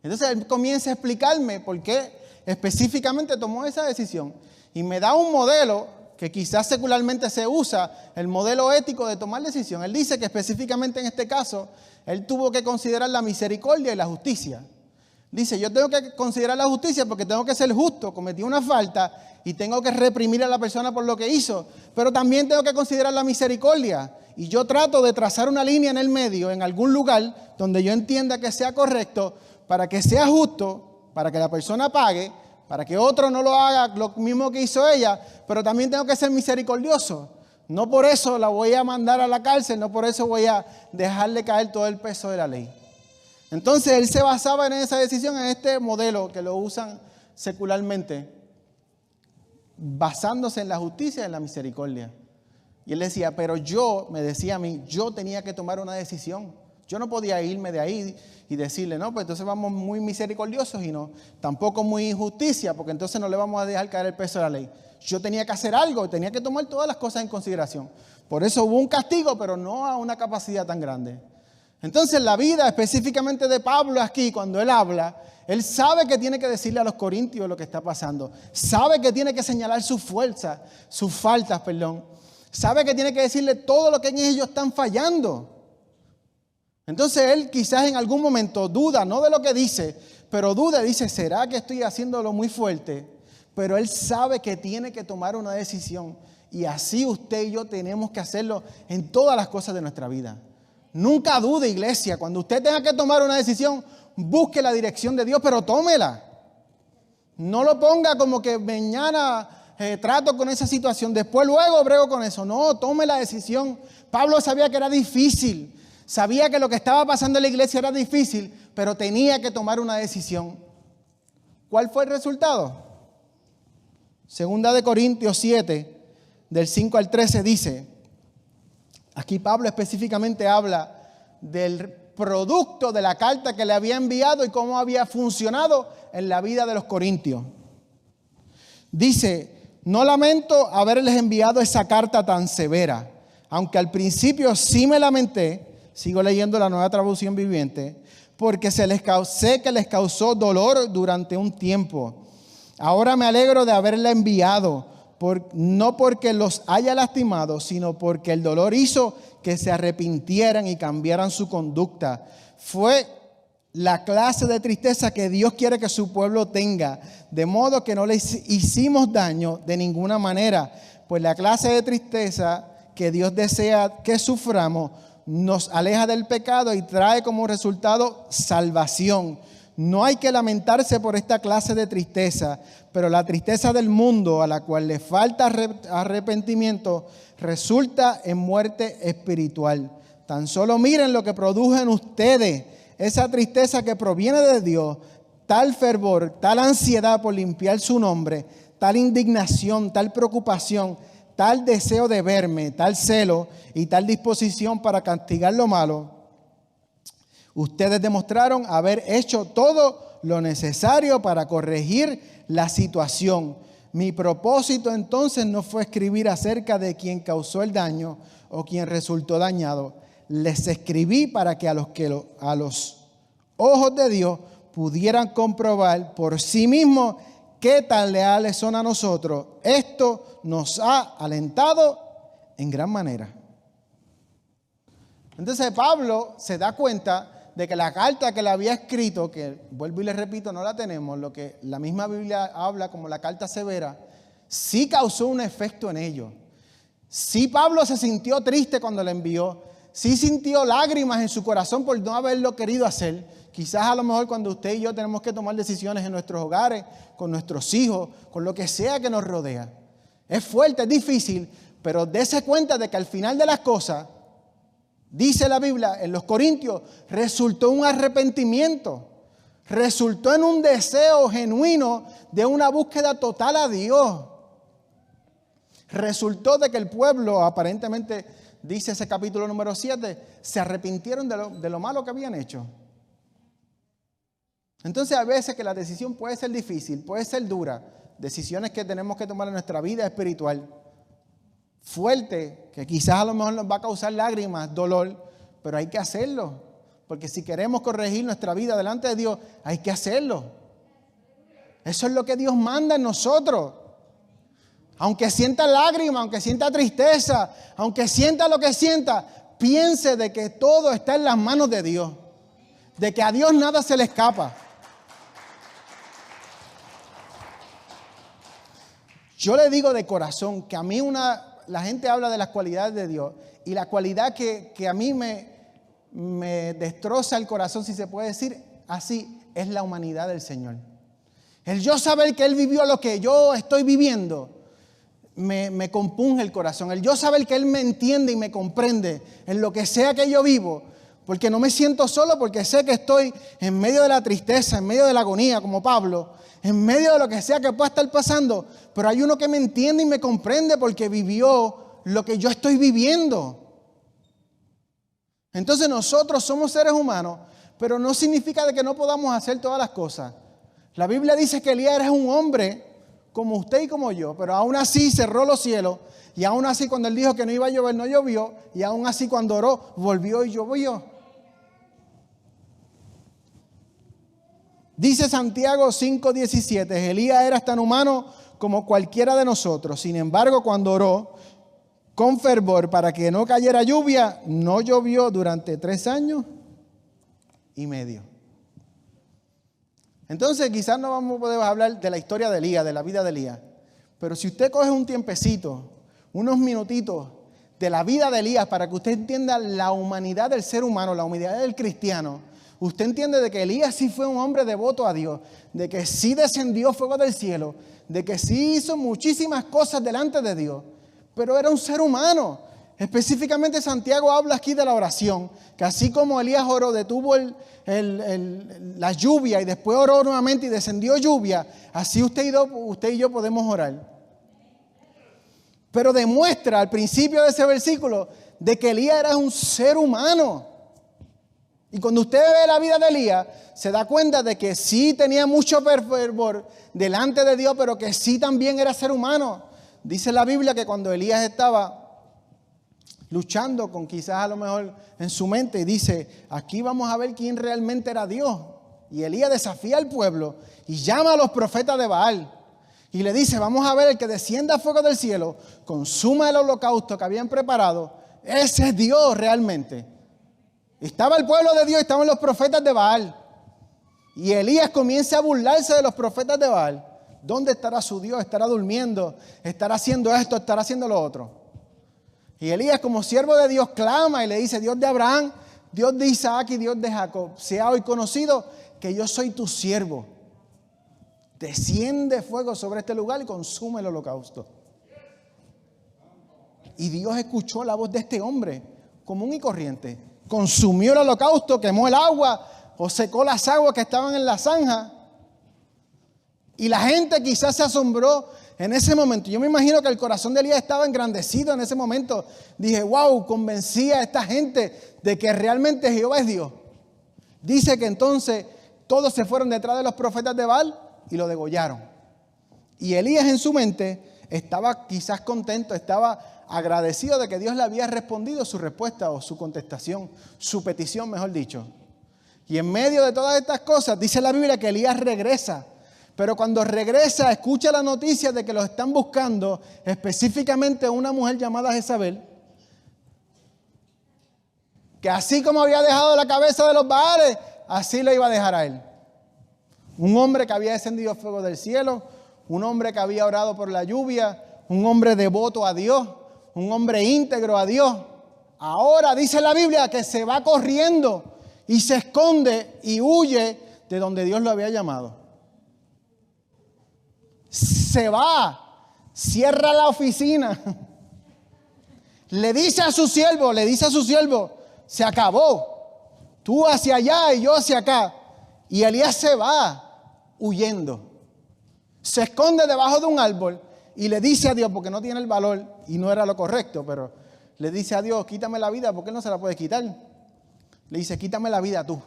Entonces él comienza a explicarme por qué específicamente tomó esa decisión. Y me da un modelo que quizás secularmente se usa, el modelo ético de tomar decisión. Él dice que específicamente en este caso, él tuvo que considerar la misericordia y la justicia. Dice, yo tengo que considerar la justicia porque tengo que ser justo, cometí una falta y tengo que reprimir a la persona por lo que hizo, pero también tengo que considerar la misericordia. Y yo trato de trazar una línea en el medio, en algún lugar donde yo entienda que sea correcto, para que sea justo, para que la persona pague, para que otro no lo haga lo mismo que hizo ella, pero también tengo que ser misericordioso. No por eso la voy a mandar a la cárcel, no por eso voy a dejarle caer todo el peso de la ley. Entonces él se basaba en esa decisión, en este modelo que lo usan secularmente, basándose en la justicia y en la misericordia. Y él decía, pero me decía a mí, yo tenía que tomar una decisión. Yo no podía irme de ahí y decirle, no, pues entonces vamos muy misericordiosos y no, tampoco muy justicia, porque entonces no le vamos a dejar caer el peso de la ley. Yo tenía que hacer algo, tenía que tomar todas las cosas en consideración. Por eso hubo un castigo, pero no a una capacidad tan grande. Entonces la vida específicamente de Pablo aquí, cuando él habla, él sabe que tiene que decirle a los corintios lo que está pasando. Sabe que tiene que señalar sus faltas, Sabe que tiene que decirle todo lo que en ellos están fallando. Entonces él quizás en algún momento duda, no de lo que dice, pero duda, dice, ¿será que estoy haciéndolo muy fuerte? Pero él sabe que tiene que tomar una decisión. Y así usted y yo tenemos que hacerlo en todas las cosas de nuestra vida. Nunca dude, iglesia, cuando usted tenga que tomar una decisión, busque la dirección de Dios, pero tómela. No lo ponga como que mañana trato con esa situación, después luego brego con eso. No, tome la decisión. Pablo sabía que era difícil, sabía que lo que estaba pasando en la iglesia era difícil, pero tenía que tomar una decisión. ¿Cuál fue el resultado? Segunda de Corintios 7, del 5 al 13 dice, aquí Pablo específicamente habla del producto de la carta que le había enviado y cómo había funcionado en la vida de los corintios. Dice, no lamento haberles enviado esa carta tan severa, aunque al principio sí me lamenté, sigo leyendo la Nueva Traducción Viviente, porque sé que les causó dolor durante un tiempo. Ahora me alegro de haberla enviado, no porque los haya lastimado, sino porque el dolor hizo que se arrepintieran y cambiaran su conducta. Fue la clase de tristeza que Dios quiere que su pueblo tenga, de modo que no les hicimos daño de ninguna manera, pues la clase de tristeza que Dios desea que suframos nos aleja del pecado y trae como resultado salvación. No hay que lamentarse por esta clase de tristeza, pero la tristeza del mundo a la cual le falta arrepentimiento resulta en muerte espiritual. Tan solo miren lo que produjo en ustedes esa tristeza que proviene de Dios, tal fervor, tal ansiedad por limpiar su nombre, tal indignación, tal preocupación, tal deseo de verme, tal celo y tal disposición para castigar lo malo. Ustedes demostraron haber hecho todo lo necesario para corregir la situación. Mi propósito entonces no fue escribir acerca de quien causó el daño o quien resultó dañado. Les escribí para que a los ojos de Dios pudieran comprobar por sí mismos qué tan leales son a nosotros. Esto nos ha alentado en gran manera. Entonces Pablo se da cuenta de que la carta que le había escrito, que vuelvo y le repito, no la tenemos, lo que la misma Biblia habla como la carta severa, sí causó un efecto en ellos. Sí, Pablo se sintió triste cuando la envió. Sí sintió lágrimas en su corazón por no haberlo querido hacer. Quizás a lo mejor cuando usted y yo tenemos que tomar decisiones en nuestros hogares, con nuestros hijos, con lo que sea que nos rodea. Es fuerte, es difícil, pero dése cuenta de que al final de las cosas, dice la Biblia en los Corintios, resultó un arrepentimiento. Resultó en un deseo genuino de una búsqueda total a Dios. Resultó de que el pueblo, aparentemente, dice ese capítulo número 7, se arrepintieron de lo malo que habían hecho. Entonces, a veces que la decisión puede ser difícil, puede ser dura, decisiones que tenemos que tomar en nuestra vida espiritual, fuerte, que quizás a lo mejor nos va a causar lágrimas, dolor, pero hay que hacerlo, porque si queremos corregir nuestra vida delante de Dios, hay que hacerlo. Eso es lo que Dios manda en nosotros. Aunque sienta lágrimas, aunque sienta tristeza, aunque sienta lo que sienta, piense de que todo está en las manos de Dios, de que a Dios nada se le escapa. Yo le digo de corazón que a mí la gente habla de las cualidades de Dios y la cualidad que a mí me destroza el corazón, si se puede decir así, es la humanidad del Señor. El yo saber que Él vivió lo que yo estoy viviendo me compunge el corazón. El yo saber que Él me entiende y me comprende en lo que sea que yo vivo, porque no me siento solo, porque sé que estoy en medio de la tristeza, en medio de la agonía, como Pablo, en medio de lo que sea que pueda estar pasando, pero hay uno que me entiende y me comprende porque vivió lo que yo estoy viviendo. Entonces nosotros somos seres humanos, pero no significa de que no podamos hacer todas las cosas. La Biblia dice que Elías era un hombre como usted y como yo, pero aún así cerró los cielos, y aún así cuando él dijo que no iba a llover, no llovió, y aún así cuando oró, volvió y llovió. Dice Santiago 5:17, Elías era tan humano como cualquiera de nosotros. Sin embargo, cuando oró con fervor para que no cayera lluvia, no llovió durante 3 años y medio. Entonces, quizás no vamos a poder hablar de la historia de Elías, de la vida de Elías. Pero si usted coge un tiempecito, unos minutitos de la vida de Elías para que usted entienda la humanidad del ser humano, la humanidad del cristiano, usted entiende de que Elías sí fue un hombre devoto a Dios, de que sí descendió fuego del cielo, de que sí hizo muchísimas cosas delante de Dios, pero era un ser humano. Específicamente Santiago habla aquí de la oración, que así como Elías oró, detuvo la lluvia y después oró nuevamente y descendió lluvia, así usted y yo podemos orar. Pero demuestra al principio de ese versículo de que Elías era un ser humano. Y cuando usted ve la vida de Elías, se da cuenta de que sí tenía mucho fervor delante de Dios, pero que sí también era ser humano. Dice la Biblia que cuando Elías estaba luchando con quizás a lo mejor en su mente, dice, aquí vamos a ver quién realmente era Dios. Y Elías desafía al pueblo y llama a los profetas de Baal. Y le dice, vamos a ver el que descienda fuego del cielo, consuma el holocausto que habían preparado. Ese es Dios realmente. Estaba el pueblo de Dios, estaban los profetas de Baal. Y Elías comienza a burlarse de los profetas de Baal. ¿Dónde estará su Dios? ¿Estará durmiendo? ¿Estará haciendo esto? ¿Estará haciendo lo otro? Y Elías, como siervo de Dios, clama y le dice, Dios de Abraham, Dios de Isaac y Dios de Jacob, sea hoy conocido que yo soy tu siervo. Desciende fuego sobre este lugar y consume el holocausto. Y Dios escuchó la voz de este hombre común y corriente. Consumió el holocausto, quemó el agua o secó las aguas que estaban en la zanja. Y la gente quizás se asombró en ese momento. Yo me imagino que el corazón de Elías estaba engrandecido en ese momento. Dije, wow, convencí a esta gente de que realmente Jehová es Dios. Dice que entonces todos se fueron detrás de los profetas de Baal y lo degollaron. Y Elías en su mente estaba quizás contento, estaba agradecido de que Dios le había respondido su respuesta o su contestación, su petición, mejor dicho. Y en medio de todas estas cosas, dice la Biblia que Elías regresa. Pero cuando regresa, escucha la noticia de que lo están buscando, específicamente una mujer llamada Jezabel. que así como había dejado la cabeza de los Baales, así lo iba a dejar a él. Un hombre que había descendido fuego del cielo, un hombre que había orado por la lluvia, un hombre devoto a Dios, un hombre íntegro a Dios. Ahora dice la Biblia que se va corriendo y se esconde y huye de donde Dios lo había llamado. Se va, cierra la oficina. Le dice a su siervo, se acabó. Tú hacia allá y yo hacia acá. Y Elías se va huyendo. Se esconde debajo de un árbol y le dice a Dios, porque no tiene el valor y no era lo correcto, pero le dice a Dios, quítame la vida porque él no se la puede quitar. Le dice, quítame la vida tú.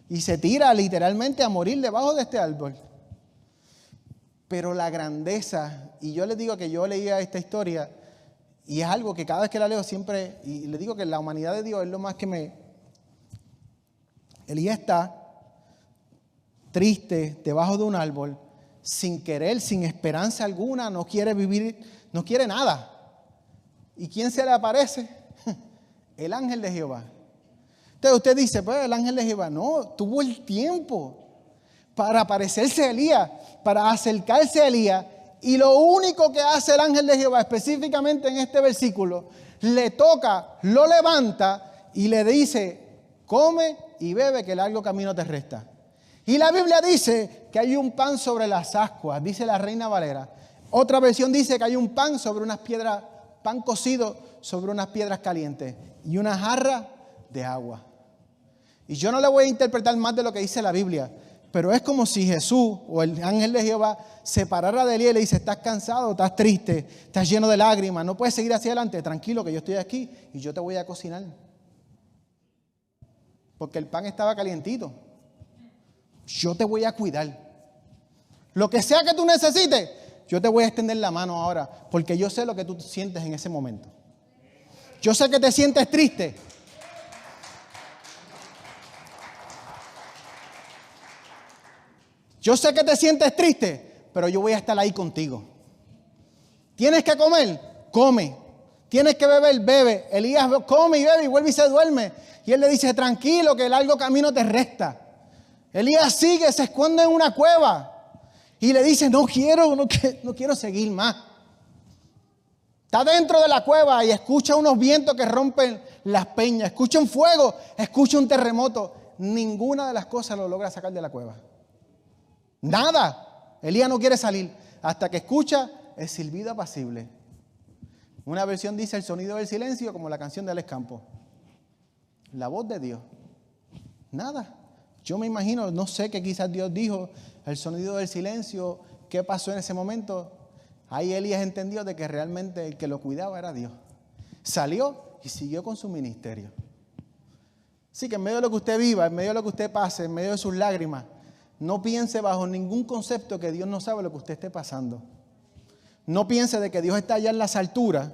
Y se tira literalmente a morir debajo de este árbol. Pero la grandeza, y yo les digo que yo leía esta historia, y es algo que cada vez que la leo siempre, y le digo que la humanidad de Dios es lo más que me... Elías está triste debajo de un árbol, sin querer, sin esperanza alguna, no quiere vivir, no quiere nada. ¿Y quién se le aparece? El ángel de Jehová. Entonces usted dice, pues el ángel de Jehová, no, tuvo el tiempo para aparecerse a Elías, para acercarse a Elías, y lo único que hace el ángel de Jehová, específicamente en este versículo, le toca, lo levanta y le dice, come y bebe que largo camino te resta. Y la Biblia dice que hay un pan sobre las ascuas, dice la Reina Valera. Otra versión dice que hay un pan sobre unas piedras, pan cocido sobre unas piedras calientes y una jarra de agua. Y yo no le voy a interpretar más de lo que dice la Biblia, pero es como si Jesús o el ángel de Jehová se parara de Elías y le dice, estás cansado, estás triste, estás lleno de lágrimas, no puedes seguir hacia adelante, tranquilo que yo estoy aquí y yo te voy a cocinar. Porque el pan estaba calientito. Yo te voy a cuidar. Lo que sea que tú necesites, yo te voy a extender la mano ahora, porque yo sé lo que tú sientes en ese momento. Yo sé que te sientes triste. Yo sé que te sientes triste, pero yo voy a estar ahí contigo. ¿Tienes que comer? Come. ¿Tienes que beber? Bebe. Elías come y bebe y vuelve y se duerme. Y él le dice, tranquilo, que el largo camino te resta. Elías sigue, se esconde en una cueva. Y le dice, no quiero seguir más. Está dentro de la cueva y escucha unos vientos que rompen las peñas. Escucha un fuego, escucha un terremoto. Ninguna de las cosas lo logra sacar de la cueva. Nada. Elías no quiere salir hasta que escucha el silbido apacible. Una versión dice el sonido del silencio, como la canción de Alex Campos. La voz de Dios. Nada. Yo me imagino, no sé qué quizás Dios dijo, el sonido del silencio, qué pasó en ese momento. Ahí Elías entendió de que realmente el que lo cuidaba era Dios. Salió y siguió con su ministerio. Así que en medio de lo que usted viva, en medio de lo que usted pase, en medio de sus lágrimas, no piense bajo ningún concepto que Dios no sabe lo que usted esté pasando. No piense de que Dios está allá en las alturas,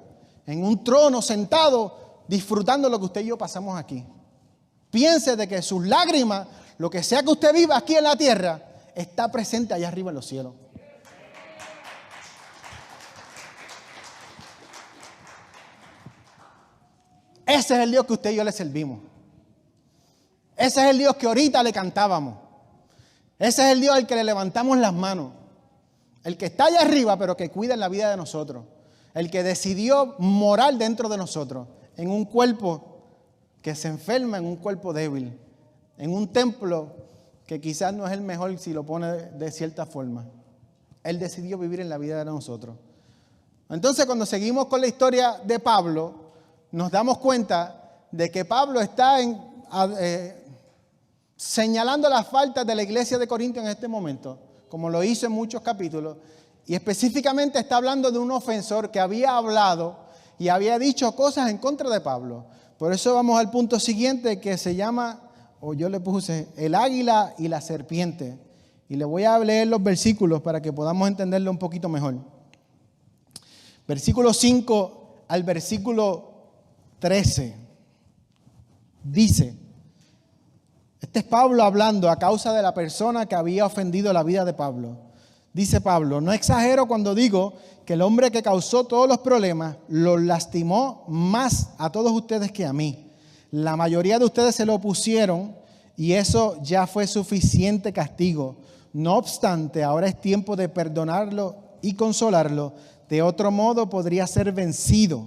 en un trono sentado, disfrutando lo que usted y yo pasamos aquí. Piense de que sus lágrimas, lo que sea que usted viva aquí en la tierra, está presente allá arriba en los cielos. Ese es el Dios que usted y yo le servimos. Ese es el Dios que ahorita le cantábamos. Ese es el Dios al que le levantamos las manos. El que está allá arriba, pero que cuida en la vida de nosotros. El que decidió morar dentro de nosotros, en un cuerpo que se enferma, en un cuerpo débil, en un templo que quizás no es el mejor si lo pone de cierta forma. Él decidió vivir en la vida de nosotros. Entonces, cuando seguimos con la historia de Pablo, nos damos cuenta de que Pablo está señalando las faltas de la iglesia de Corinto en este momento, como lo hizo en muchos capítulos, y específicamente está hablando de un ofensor que había hablado y había dicho cosas en contra de Pablo. Por eso vamos al punto siguiente, que se llama, o yo le puse, el águila y la serpiente. Y le voy a leer los versículos para que podamos entenderlo un poquito mejor. Versículo 5 al versículo 13. Dice, este es Pablo hablando a causa de la persona que había ofendido la vida de Pablo. Dice Pablo, no exagero cuando digo que el hombre que causó todos los problemas los lastimó más a todos ustedes que a mí. La mayoría de ustedes se lo opusieron y eso ya fue suficiente castigo. No obstante, ahora es tiempo de perdonarlo y consolarlo. De otro modo podría ser vencido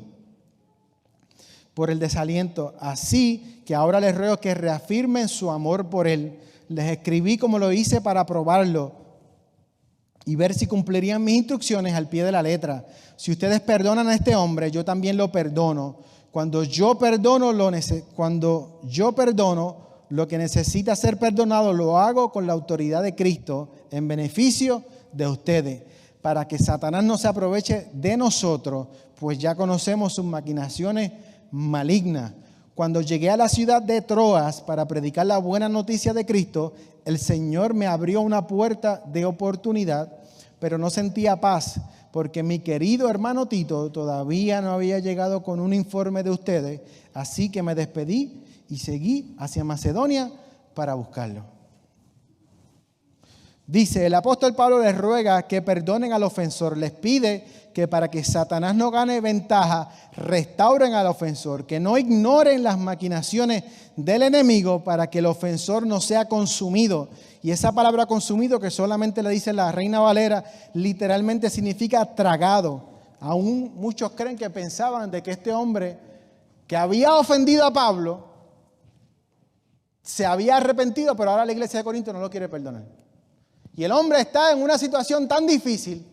por el desaliento. Así que ahora les ruego que reafirmen su amor por él. Les escribí como lo hice para probarlo y ver si cumplirían mis instrucciones al pie de la letra. Si ustedes perdonan a este hombre, yo también lo perdono. Cuando yo perdono lo que necesita ser perdonado, lo hago con la autoridad de Cristo en beneficio de ustedes, para que Satanás no se aproveche de nosotros, pues ya conocemos sus maquinaciones malignas. Cuando llegué a la ciudad de Troas para predicar la buena noticia de Cristo, el Señor me abrió una puerta de oportunidad, pero no sentía paz, porque mi querido hermano Tito todavía no había llegado con un informe de ustedes, así que me despedí y seguí hacia Macedonia para buscarlo. Dice, el apóstol Pablo les ruega que perdonen al ofensor, les pide que para que Satanás no gane ventaja, restauren al ofensor, que no ignoren las maquinaciones del enemigo para que el ofensor no sea consumido. Y esa palabra consumido, que solamente le dice la Reina Valera, literalmente significa tragado. Aún muchos creen que pensaban de que este hombre que había ofendido a Pablo se había arrepentido, pero ahora la iglesia de Corinto no lo quiere perdonar. Y el hombre está en una situación tan difícil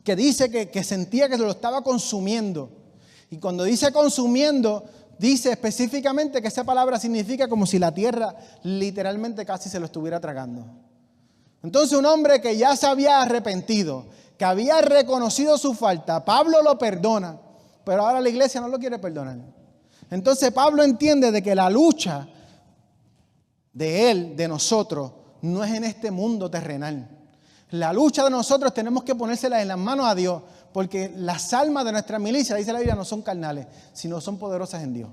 que dice que sentía que se lo estaba consumiendo. Y cuando dice consumiendo, dice específicamente que esa palabra significa como si la tierra literalmente casi se lo estuviera tragando. Entonces un hombre que ya se había arrepentido, que había reconocido su falta, Pablo lo perdona, pero ahora la iglesia no lo quiere perdonar. Entonces Pablo entiende de que la lucha de él, de nosotros, no es en este mundo terrenal. La lucha de nosotros tenemos que ponérsela en las manos a Dios, porque las almas de nuestra milicia, dice la Biblia, no son carnales, sino son poderosas en Dios.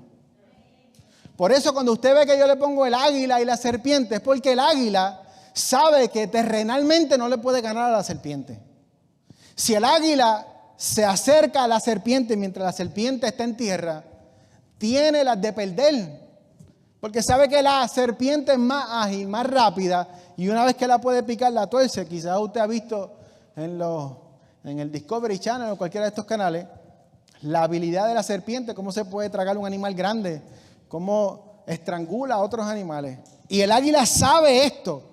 Por eso cuando usted ve que yo le pongo el águila y la serpiente, es porque el águila sabe que terrenalmente no le puede ganar a la serpiente. Si el águila se acerca a la serpiente mientras la serpiente está en tierra, tiene las de perder. Porque sabe que la serpiente es más ágil, más rápida, y una vez que la puede picar, la tuerce. Quizás usted ha visto en el Discovery Channel o cualquiera de estos canales la habilidad de la serpiente, cómo se puede tragar un animal grande, cómo estrangula a otros animales. Y el águila sabe esto.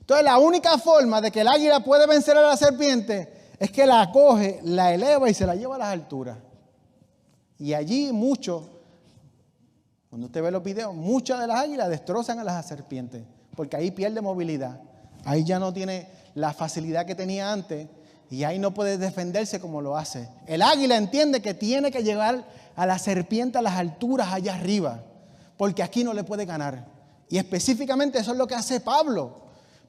Entonces la única forma de que el águila puede vencer a la serpiente es que la coge, la eleva y se la lleva a las alturas. Y allí cuando usted ve los videos, muchas de las águilas destrozan a las serpientes, porque ahí pierde movilidad. Ahí ya no tiene la facilidad que tenía antes y ahí no puede defenderse como lo hace. El águila entiende que tiene que llevar a la serpiente a las alturas allá arriba, porque aquí no le puede ganar. Y específicamente eso es lo que hace Pablo.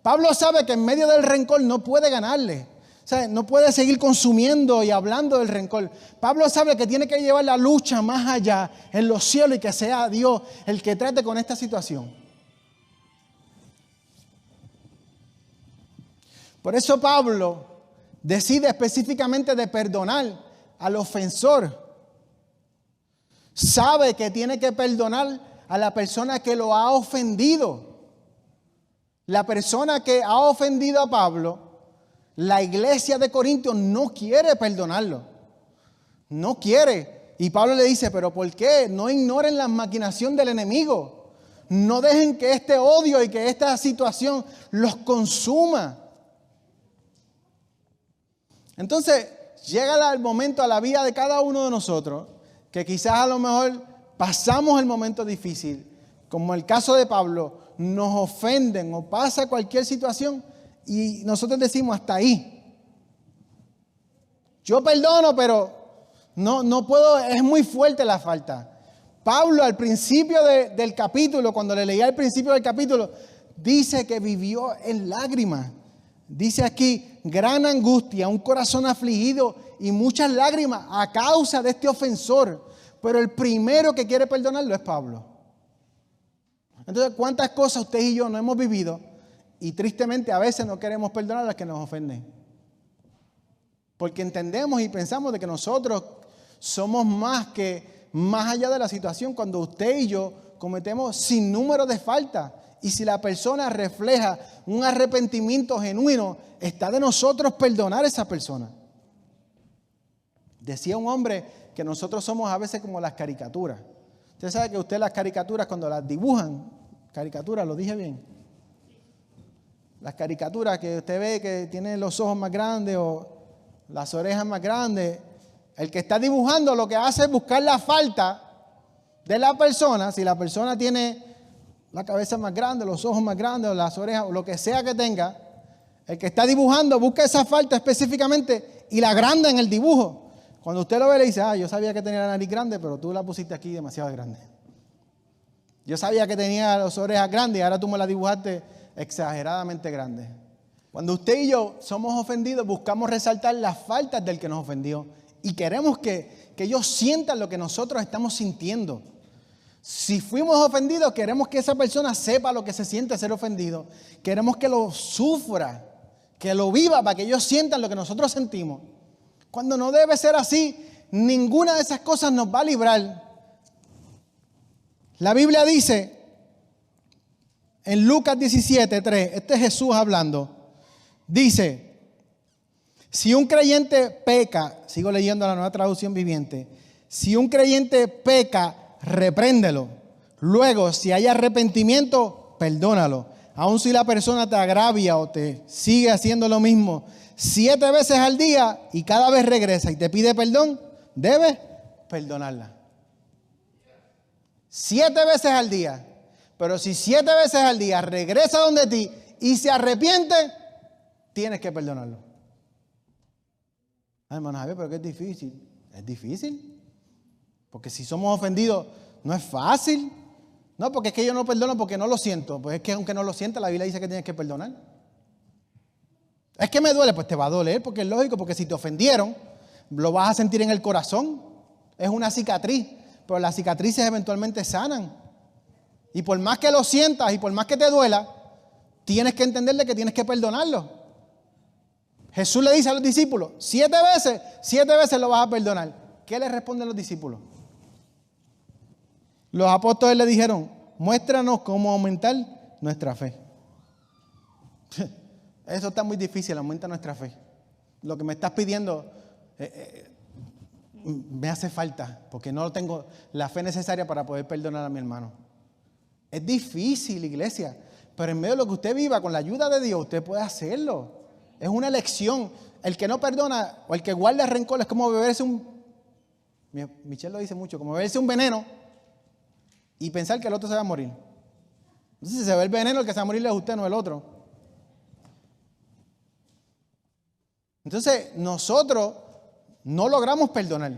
Pablo sabe que en medio del rencor no puede ganarle. O sea, no puede seguir consumiendo y hablando del rencor. Pablo sabe que tiene que llevar la lucha más allá, en los cielos, y que sea Dios el que trate con esta situación. Por eso Pablo decide específicamente de perdonar al ofensor. Sabe que tiene que perdonar a la persona que lo ha ofendido. La persona que ha ofendido a Pablo, la iglesia de Corintios no quiere perdonarlo. No quiere. Y Pablo le dice, ¿pero por qué? No ignoren la maquinación del enemigo. No dejen que este odio y que esta situación los consuma. Entonces, llega el momento a la vida de cada uno de nosotros que quizás a lo mejor pasamos el momento difícil. Como el caso de Pablo, nos ofenden o pasa cualquier situación y nosotros decimos hasta ahí. Yo perdono, pero no puedo, es muy fuerte la falta. Pablo al principio del capítulo, cuando le leía al principio del capítulo, dice que vivió en lágrimas. Dice aquí, gran angustia, un corazón afligido y muchas lágrimas a causa de este ofensor. Pero el primero que quiere perdonarlo es Pablo. Entonces, ¿cuántas cosas usted y yo no hemos vivido? Y tristemente a veces no queremos perdonar a las que nos ofenden. Porque entendemos y pensamos de que nosotros somos más que más allá de la situación, cuando usted y yo cometemos sin número de faltas, y si la persona refleja un arrepentimiento genuino, está de nosotros perdonar a esa persona. Decía un hombre que nosotros somos a veces como las caricaturas. Usted sabe que usted las caricaturas, cuando las dibujan, caricaturas, lo dije bien. Las caricaturas que usted ve que tienen los ojos más grandes o las orejas más grandes, el que está dibujando lo que hace es buscar la falta de la persona. Si la persona tiene la cabeza más grande, los ojos más grandes, o las orejas, o lo que sea que tenga, el que está dibujando busca esa falta específicamente y la agranda en el dibujo. Cuando usted lo ve, le dice, yo sabía que tenía la nariz grande, pero tú la pusiste aquí demasiado grande. Yo sabía que tenía las orejas grandes y ahora tú me la dibujaste exageradamente grande. Cuando usted y yo somos ofendidos, buscamos resaltar las faltas del que nos ofendió y queremos que ellos sientan lo que nosotros estamos sintiendo. Si fuimos ofendidos, queremos que esa persona sepa lo que se siente ser ofendido. Queremos que lo sufra, que lo viva para que ellos sientan lo que nosotros sentimos. Cuando no debe ser así, ninguna de esas cosas nos va a librar. La Biblia dice en Lucas 17:3, este es Jesús hablando, dice, si un creyente peca, sigo leyendo la Nueva Traducción Viviente, si un creyente peca, repréndelo. Luego, si hay arrepentimiento, perdónalo. Aun si la persona te agravia o te sigue haciendo lo mismo 7 veces al día y cada vez regresa y te pide perdón, debes perdonarla. 7 veces al día. Pero si 7 veces al día regresa donde ti y se arrepiente, tienes que perdonarlo. Hermano Javier, pero que es difícil. Es difícil. Porque si somos ofendidos, no es fácil. No, porque es que yo no perdono porque no lo siento. Pues es que aunque no lo sienta, la Biblia dice que tienes que perdonar. Es que me duele, pues te va a doler porque es lógico, porque si te ofendieron, lo vas a sentir en el corazón. Es una cicatriz, pero las cicatrices eventualmente sanan. Y por más que lo sientas y por más que te duela, tienes que entenderle que tienes que perdonarlo. Jesús le dice a los discípulos, 7 veces lo vas a perdonar. ¿Qué le responden los discípulos? Los apóstoles le dijeron, muéstranos cómo aumentar nuestra fe. Eso está muy difícil, aumenta nuestra fe. Lo que me estás pidiendo me hace falta, porque no tengo la fe necesaria para poder perdonar a mi hermano. Es difícil, iglesia, pero en medio de lo que usted viva, con la ayuda de Dios, usted puede hacerlo. Es una elección. El que no perdona o el que guarda rencor es como beberse Michelle lo dice mucho, como beberse un veneno y pensar que el otro se va a morir. Entonces, si se ve el veneno, el que se va a morir es usted, no el otro. Entonces, nosotros no logramos perdonar.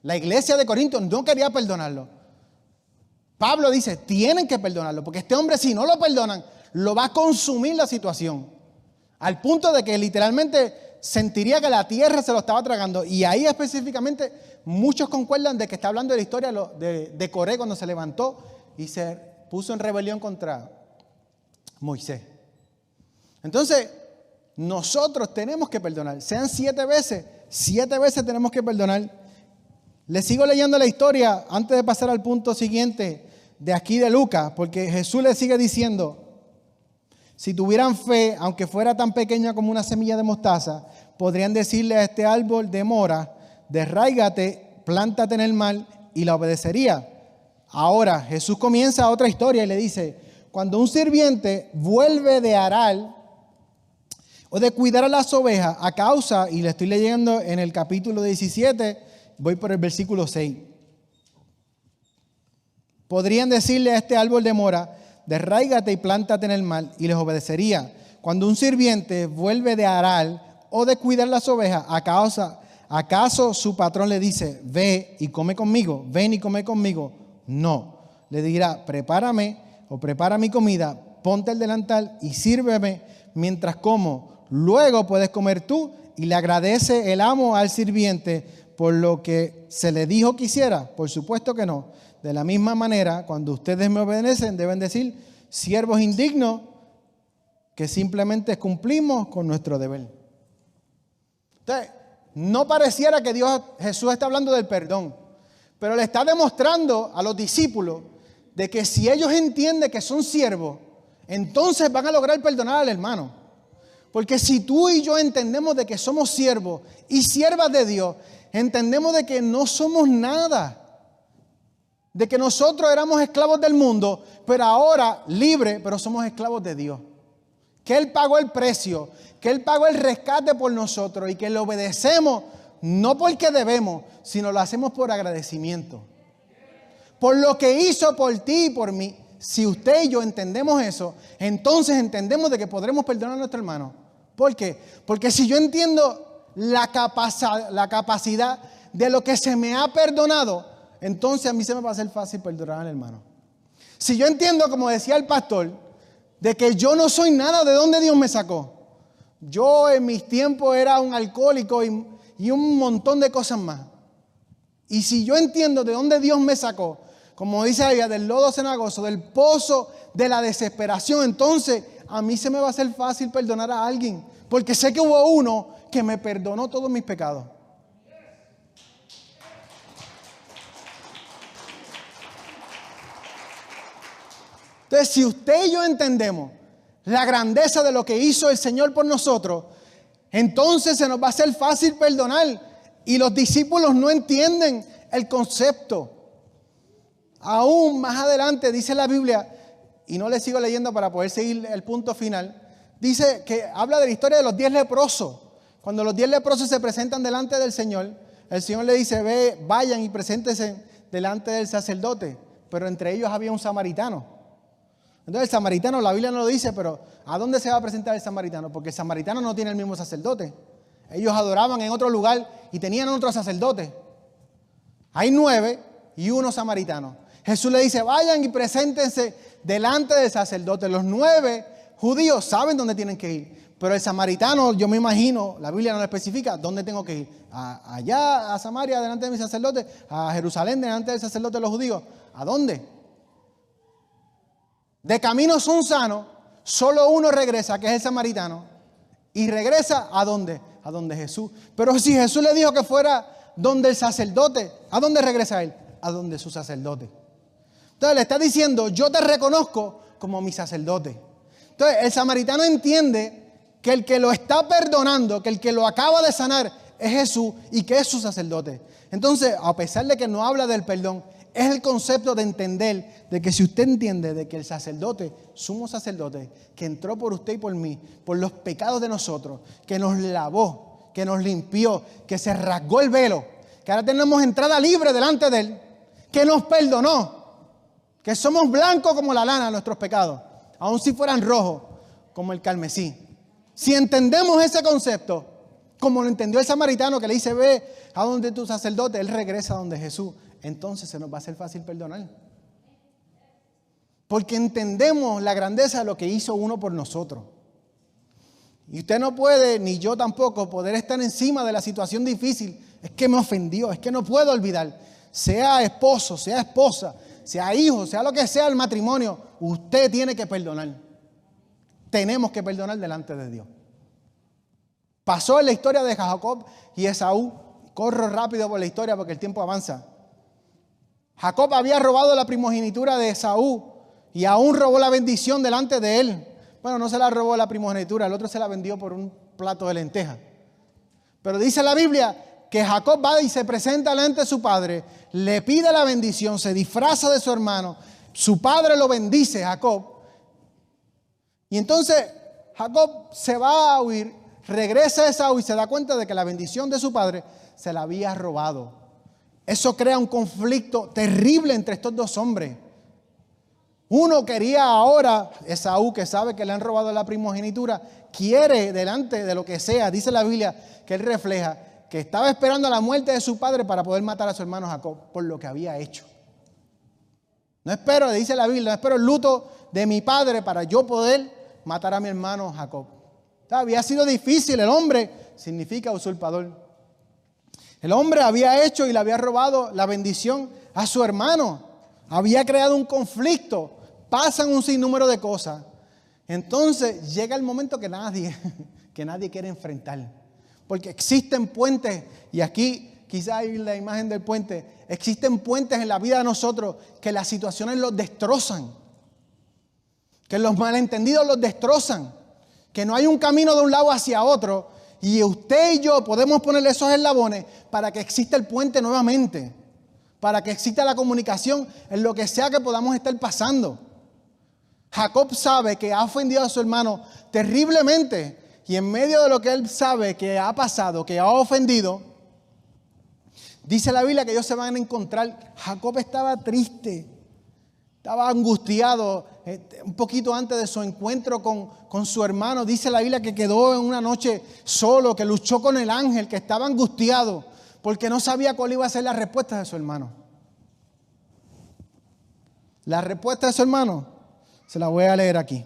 La iglesia de Corinto no quería perdonarlo. Pablo dice, tienen que perdonarlo, porque este hombre, si no lo perdonan, lo va a consumir la situación. Al punto de que literalmente sentiría que la tierra se lo estaba tragando. Y ahí específicamente muchos concuerdan de que está hablando de la historia de Coré cuando se levantó y se puso en rebelión contra Moisés. Entonces, nosotros tenemos que perdonar. Sean 7 veces, 7 veces tenemos que perdonar. Les sigo leyendo la historia antes de pasar al punto siguiente de aquí de Lucas, porque Jesús le sigue diciendo, si tuvieran fe, aunque fuera tan pequeña como una semilla de mostaza, podrían decirle a este árbol de mora, desráigate, plántate en el mar, y la obedecería. Ahora, Jesús comienza otra historia y le dice, cuando un sirviente vuelve de arar o de cuidar a las ovejas a causa, y le estoy leyendo en el capítulo 17, voy por el versículo 6. Podrían decirle a este árbol de mora, desráigate y plántate en el mar, y les obedecería. Cuando un sirviente vuelve de arar o de cuidar las ovejas, ¿acaso su patrón le dice, ve y come conmigo, ven y come conmigo? No, le dirá, prepárame o prepara mi comida, ponte el delantal y sírveme mientras como. Luego puedes comer tú. Y le agradece el amo al sirviente por lo que se le dijo que hiciera. Por supuesto que no. De la misma manera, cuando ustedes me obedecen, deben decir, siervos indignos, que simplemente cumplimos con nuestro deber. Entonces, no pareciera que Jesús está hablando del perdón, Pero le está demostrando a los discípulos de que si ellos entienden que son siervos, entonces van a lograr perdonar al hermano. Porque si tú y yo entendemos de que somos siervos y siervas de Dios, entendemos de que no somos nada. De que nosotros éramos esclavos del mundo, pero ahora libres, pero somos esclavos de Dios. Que Él pagó el precio, que Él pagó el rescate por nosotros y que le obedecemos no porque debemos, sino lo hacemos por agradecimiento. Por lo que hizo por ti y por mí. Si usted y yo entendemos eso, entonces entendemos de que podremos perdonar a nuestro hermano. ¿Por qué? Porque si yo entiendo la capacidad de lo que se me ha perdonado, entonces a mí se me va a hacer fácil perdonar al hermano. Si yo entiendo, como decía el pastor, de que yo no soy nada de donde Dios me sacó. Yo en mis tiempos era un alcohólico y un montón de cosas más. Y si yo entiendo de dónde Dios me sacó, como dice ahí, del lodo cenagoso, del pozo de la desesperación, entonces a mí se me va a hacer fácil perdonar a alguien. Porque sé que hubo uno que me perdonó todos mis pecados. Entonces, si usted y yo entendemos la grandeza de lo que hizo el Señor por nosotros, entonces se nos va a hacer fácil perdonar. Y los discípulos no entienden el concepto. Aún más adelante dice la Biblia, y no le sigo leyendo para poder seguir el punto final, dice que habla de la historia de los 10 leprosos. Cuando los 10 leprosos se presentan delante del Señor, el Señor le dice, vayan y preséntense delante del sacerdote. Pero entre ellos había un samaritano. Entonces el samaritano, la Biblia no lo dice, pero ¿a dónde se va a presentar el samaritano? Porque el samaritano no tiene el mismo sacerdote. Ellos adoraban en otro lugar y tenían otro sacerdote. Hay 9 y 1 samaritano. Jesús le dice, vayan y preséntense delante del sacerdote. Los 9 judíos saben dónde tienen que ir. Pero el samaritano, yo me imagino, la Biblia no lo especifica, ¿dónde tengo que ir? Allá a Samaria delante de mi sacerdote, a Jerusalén delante del sacerdote de los judíos. ¿A dónde? De camino son sanos, solo uno regresa, que es el samaritano. ¿Y regresa a dónde? A donde Jesús. Pero si Jesús le dijo que fuera donde el sacerdote, ¿a dónde regresa él? A donde su sacerdote. Entonces le está diciendo, yo te reconozco como mi sacerdote. Entonces el samaritano entiende que el que lo está perdonando, que el que lo acaba de sanar es Jesús y que es su sacerdote. Entonces, a pesar de que no habla del perdón, es el concepto de entender de que si usted entiende de que el sacerdote, sumo sacerdote, que entró por usted y por mí, por los pecados de nosotros, que nos lavó, que nos limpió, que se rasgó el velo, que ahora tenemos entrada libre delante de Él, que nos perdonó, que somos blancos como la lana de nuestros pecados, aun si fueran rojos como el carmesí. Si entendemos ese concepto, como lo entendió el samaritano que le dice, ve a donde tu sacerdote, él regresa a donde Jesús. Entonces se nos va a hacer fácil perdonar. Porque entendemos la grandeza de lo que hizo uno por nosotros. Y usted no puede, ni yo tampoco, poder estar encima de la situación difícil. Es que me ofendió, es que no puedo olvidar. Sea esposo, sea esposa, sea hijo, sea lo que sea el matrimonio, usted tiene que perdonar. Tenemos que perdonar delante de Dios. Pasó en la historia de Jacob y Esaú. Corro rápido por la historia porque el tiempo avanza. Jacob había robado la primogenitura de Esaú y aún robó la bendición delante de él. Bueno, no se la robó la primogenitura, el otro se la vendió por un plato de lentejas. Pero dice la Biblia que Jacob va y se presenta delante de su padre, le pide la bendición, se disfraza de su hermano, su padre lo bendice, Jacob. Y entonces Jacob se va a huir, regresa a Esaú y se da cuenta de que la bendición de su padre se la había robado. Eso crea un conflicto terrible entre estos dos hombres. Uno quería ahora, Esaú, que sabe que le han robado la primogenitura, quiere delante de lo que sea, dice la Biblia, que él refleja, que estaba esperando la muerte de su padre para poder matar a su hermano Jacob por lo que había hecho. No espero, dice la Biblia, no espero el luto de mi padre para yo poder matar a mi hermano Jacob. Había sido difícil, el hombre significa usurpador. El hombre había hecho y le había robado la bendición a su hermano. Había creado un conflicto. Pasan un sinnúmero de cosas. Entonces llega el momento que nadie quiere enfrentar. Porque existen puentes. Y aquí quizás hay la imagen del puente. Existen puentes en la vida de nosotros que las situaciones los destrozan, que los malentendidos los destrozan, que no hay un camino de un lado hacia otro, y usted y yo podemos ponerle esos eslabones para que exista el puente nuevamente, para que exista la comunicación en lo que sea que podamos estar pasando. Jacob sabe que ha ofendido a su hermano terriblemente, y en medio de lo que él sabe que ha pasado, que ha ofendido, dice la Biblia que ellos se van a encontrar. Jacob estaba triste, estaba angustiado. Un poquito antes de su encuentro con su hermano, dice la Biblia que quedó en una noche solo, que luchó con el ángel, que estaba angustiado porque no sabía cuál iba a ser la respuesta de su hermano. La respuesta de su hermano se la voy a leer aquí.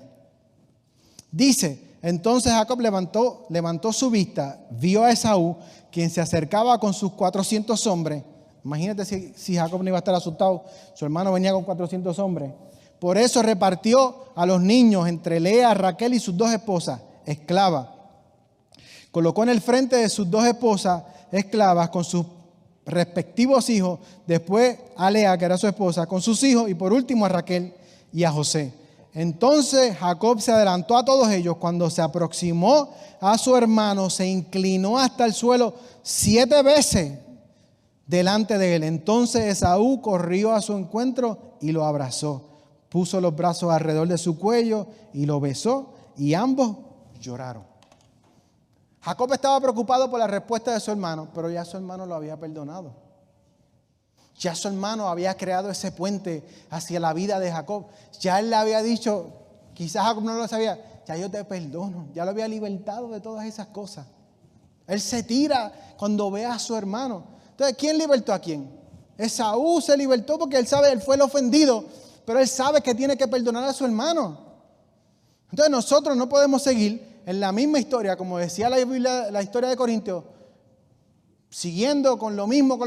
Dice: entonces Jacob levantó su vista, vio a Esaú, quien se acercaba con sus 400 hombres. Imagínate si Jacob no iba a estar asustado. Su hermano venía con 400 hombres. Por eso repartió a los niños entre Lea, Raquel y sus 2 esposas, esclavas. Colocó en el frente de sus 2 esposas, esclavas, con sus respectivos hijos. Después a Lea, que era su esposa, con sus hijos. Y por último a Raquel y a José. Entonces Jacob se adelantó a todos ellos. Cuando se aproximó a su hermano, se inclinó hasta el suelo 7 veces delante de él. Entonces Esaú corrió a su encuentro y lo abrazó. Puso los brazos alrededor de su cuello y lo besó, y ambos lloraron. Jacob estaba preocupado por la respuesta de su hermano, pero ya su hermano lo había perdonado. Ya su hermano había creado ese puente hacia la vida de Jacob. Ya él le había dicho, quizás Jacob no lo sabía, ya yo te perdono. Ya lo había libertado de todas esas cosas. Él se tira cuando ve a su hermano. Entonces, ¿quién libertó a quién? Esaú se libertó porque él sabe, él fue el ofendido, pero él sabe que tiene que perdonar a su hermano. Entonces nosotros no podemos seguir en la misma historia, como decía la Biblia, la historia de Corintios, siguiendo con lo mismo,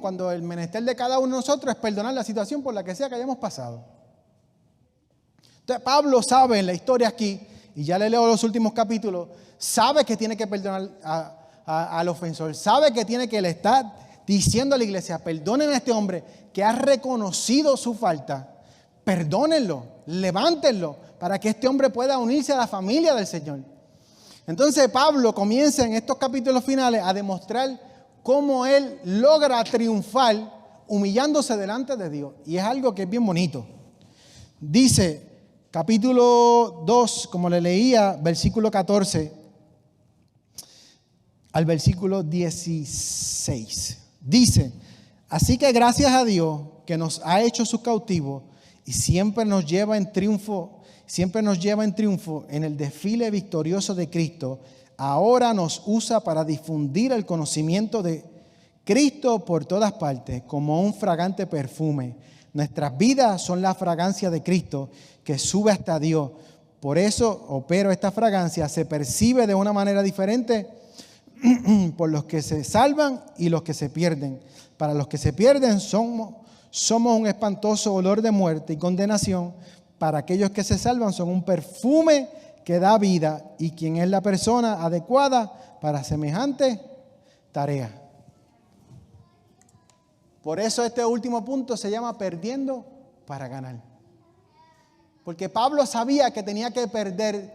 cuando el menester de cada uno de nosotros es perdonar la situación por la que sea que hayamos pasado. Entonces Pablo sabe en la historia aquí, y ya le leo los últimos capítulos, sabe que tiene que perdonar al ofensor, sabe que le está diciendo a la iglesia: perdonen a este hombre que ha reconocido su falta, perdónenlo, levántenlo, para que este hombre pueda unirse a la familia del Señor. Entonces Pablo comienza en estos capítulos finales a demostrar cómo él logra triunfar humillándose delante de Dios. Y es algo que es bien bonito. Dice, capítulo 2, como le leía, versículo 14 al versículo 16. Dice: así que gracias a Dios que nos ha hecho sus cautivos y siempre nos lleva en triunfo en el desfile victorioso de Cristo. Ahora nos usa para difundir el conocimiento de Cristo por todas partes, como un fragante perfume. Nuestras vidas son la fragancia de Cristo que sube hasta Dios. Por eso, pero esta fragancia se percibe de una manera diferente por los que se salvan y los que se pierden. Para los que se pierden somos un espantoso olor de muerte y condenación. Para aquellos que se salvan son un perfume que da vida, y quien es la persona adecuada para semejante tarea. Por eso este último punto se llama perdiendo para ganar. Porque Pablo sabía que tenía que perder,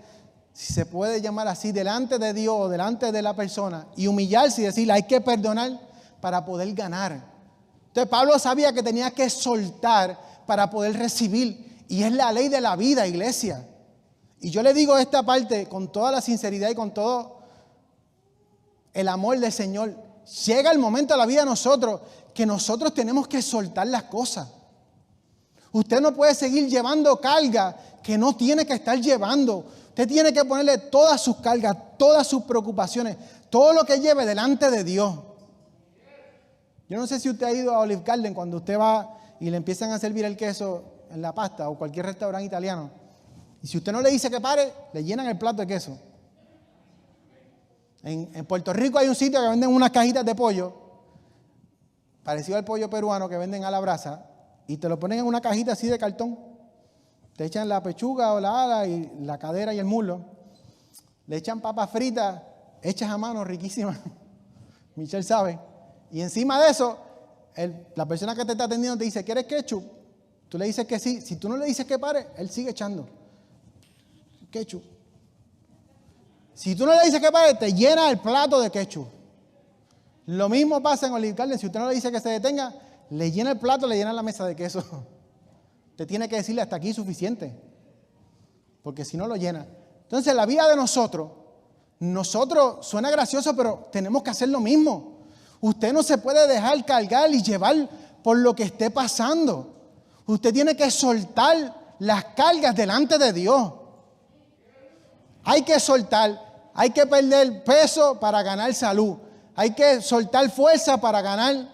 si se puede llamar así, delante de Dios o delante de la persona, y humillarse y decirle: hay que perdonar para poder ganar. Entonces Pablo sabía que tenía que soltar para poder recibir. Y es la ley de la vida, iglesia. Y yo le digo esta parte con toda la sinceridad y con todo el amor del Señor. Llega el momento de la vida de nosotros que nosotros tenemos que soltar las cosas. Usted no puede seguir llevando carga que no tiene que estar llevando. Usted tiene que ponerle todas sus cargas, todas sus preocupaciones, todo lo que lleve delante de Dios. Yo no sé si usted ha ido a Olive Garden cuando usted va y le empiezan a servir el queso en la pasta o cualquier restaurante italiano. Y si usted no le dice que pare, le llenan el plato de queso. En Puerto Rico hay un sitio que venden unas cajitas de pollo, parecido al pollo peruano que venden a la brasa, y te lo ponen en una cajita así de cartón. Te echan la pechuga o la ala y la cadera y el muslo. Le echan papas fritas hechas a mano, riquísimas. Michelle sabe. Y encima de eso, la persona que te está atendiendo te dice, ¿quieres ketchup? Tú le dices que sí. Si tú no le dices que pare, él sigue echando ketchup. Si tú no le dices que pare, te llena el plato de ketchup. Lo mismo pasa en Olive Garden. Si usted no le dice que se detenga, le llena el plato, le llena la mesa de queso. Usted tiene que decirle hasta aquí suficiente. Porque si no lo llena. Entonces la vida de nosotros suena gracioso, pero tenemos que hacer lo mismo. Usted no se puede dejar cargar y llevar por lo que esté pasando. Usted tiene que soltar las cargas delante de Dios. Hay que soltar, hay que perder peso para ganar salud. Hay que soltar fuerza para ganar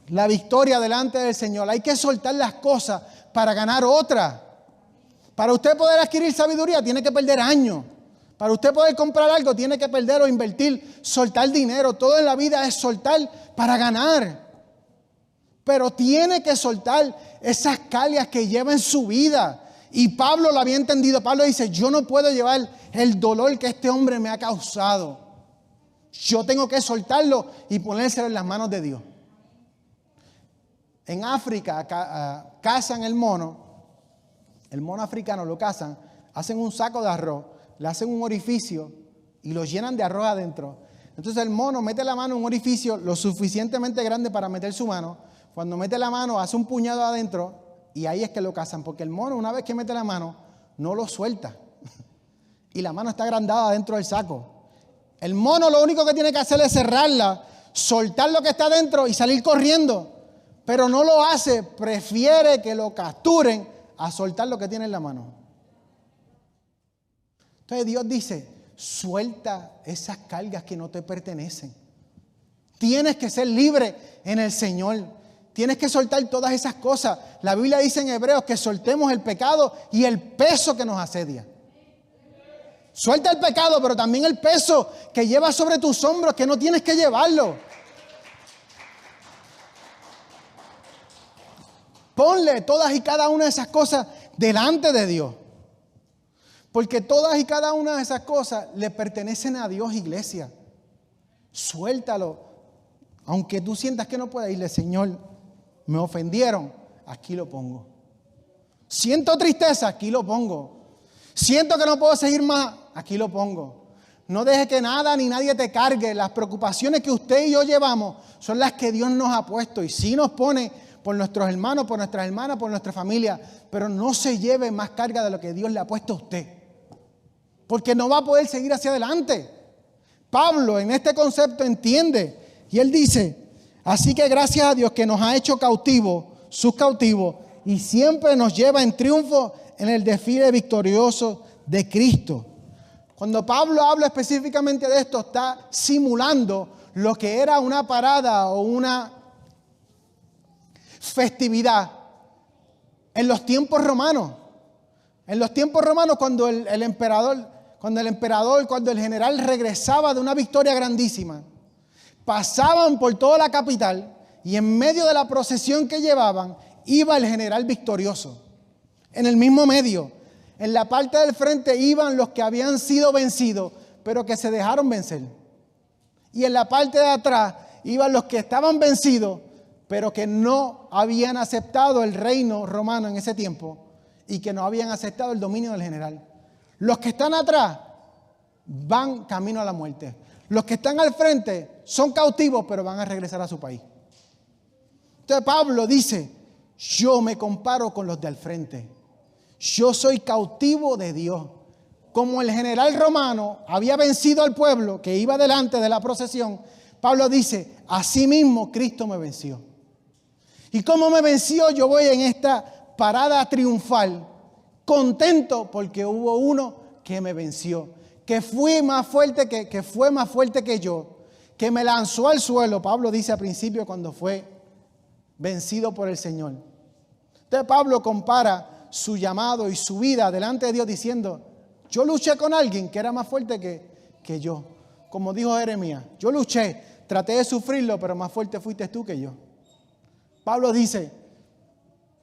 la victoria delante del Señor. Hay que soltar las cosas para ganar otras. Para usted poder adquirir sabiduría, tiene que perder años. Para usted poder comprar algo, tiene que perder o invertir, soltar dinero. Todo en la vida es soltar para ganar. Pero tiene que soltar esas cargas que lleva en su vida. Y Pablo lo había entendido. Pablo dice, yo no puedo llevar el dolor que este hombre me ha causado. Yo tengo que soltarlo y ponérselo en las manos de Dios. En África cazan el mono africano lo cazan, hacen un saco de arroz, le hacen un orificio y lo llenan de arroz adentro. Entonces el mono mete la mano en un orificio lo suficientemente grande para meter su mano. Cuando mete la mano hace un puñado adentro y ahí es que lo cazan, porque el mono una vez que mete la mano no lo suelta y la mano está agrandada dentro del saco. El mono lo único que tiene que hacer es cerrarla, soltar lo que está dentro y salir corriendo, pero no lo hace, prefiere que lo capturen a soltar lo que tiene en la mano. Entonces Dios dice, suelta esas cargas que no te pertenecen. Tienes que ser libre en el Señor. Tienes que soltar todas esas cosas. La Biblia dice en Hebreos que soltemos el pecado y el peso que nos asedia. Suelta el pecado, pero también el peso que llevas sobre tus hombros, que no tienes que llevarlo. Ponle todas y cada una de esas cosas delante de Dios. Porque todas y cada una de esas cosas le pertenecen a Dios, iglesia. Suéltalo. Aunque tú sientas que no puedes irle, Señor, me ofendieron, aquí lo pongo. Siento tristeza, aquí lo pongo. Siento que no puedo seguir más, aquí lo pongo. No deje que nada ni nadie te cargue. Las preocupaciones que usted y yo llevamos son las que Dios nos ha puesto. Y sí nos pone por nuestros hermanos, por nuestras hermanas, por nuestra familia. Pero no se lleve más carga de lo que Dios le ha puesto a usted. Porque no va a poder seguir hacia adelante. Pablo en este concepto entiende. Y él dice, así que gracias a Dios que nos ha hecho cautivos, sus cautivos, y siempre nos lleva en triunfo en el desfile victorioso de Cristo. Cuando Pablo habla específicamente de esto, está simulando lo que era una parada o una festividad en los tiempos romanos. En los tiempos romanos, cuando el general regresaba de una victoria grandísima, pasaban por toda la capital y en medio de la procesión que llevaban iba el general victorioso. En el mismo medio, en la parte del frente iban los que habían sido vencidos, pero que se dejaron vencer. Y en la parte de atrás iban los que estaban vencidos, pero que no habían aceptado el reino romano en ese tiempo y que no habían aceptado el dominio del general. Los que están atrás van camino a la muerte. Los que están al frente son cautivos, pero van a regresar a su país. Entonces Pablo dice, yo me comparo con los de al frente. Yo soy cautivo de Dios. Como el general romano había vencido al pueblo que iba delante de la procesión, Pablo dice, así mismo Cristo me venció. ¿Y cómo me venció? Yo voy en esta parada triunfal, contento porque hubo uno que me venció, que fue más fuerte que yo, que me lanzó al suelo. Pablo dice al principio cuando fue vencido por el Señor. Entonces Pablo compara su llamado y su vida delante de Dios diciendo, yo luché con alguien que era más fuerte que yo. Como dijo Jeremías, yo luché, traté de sufrirlo, pero más fuerte fuiste tú que yo. Pablo dice,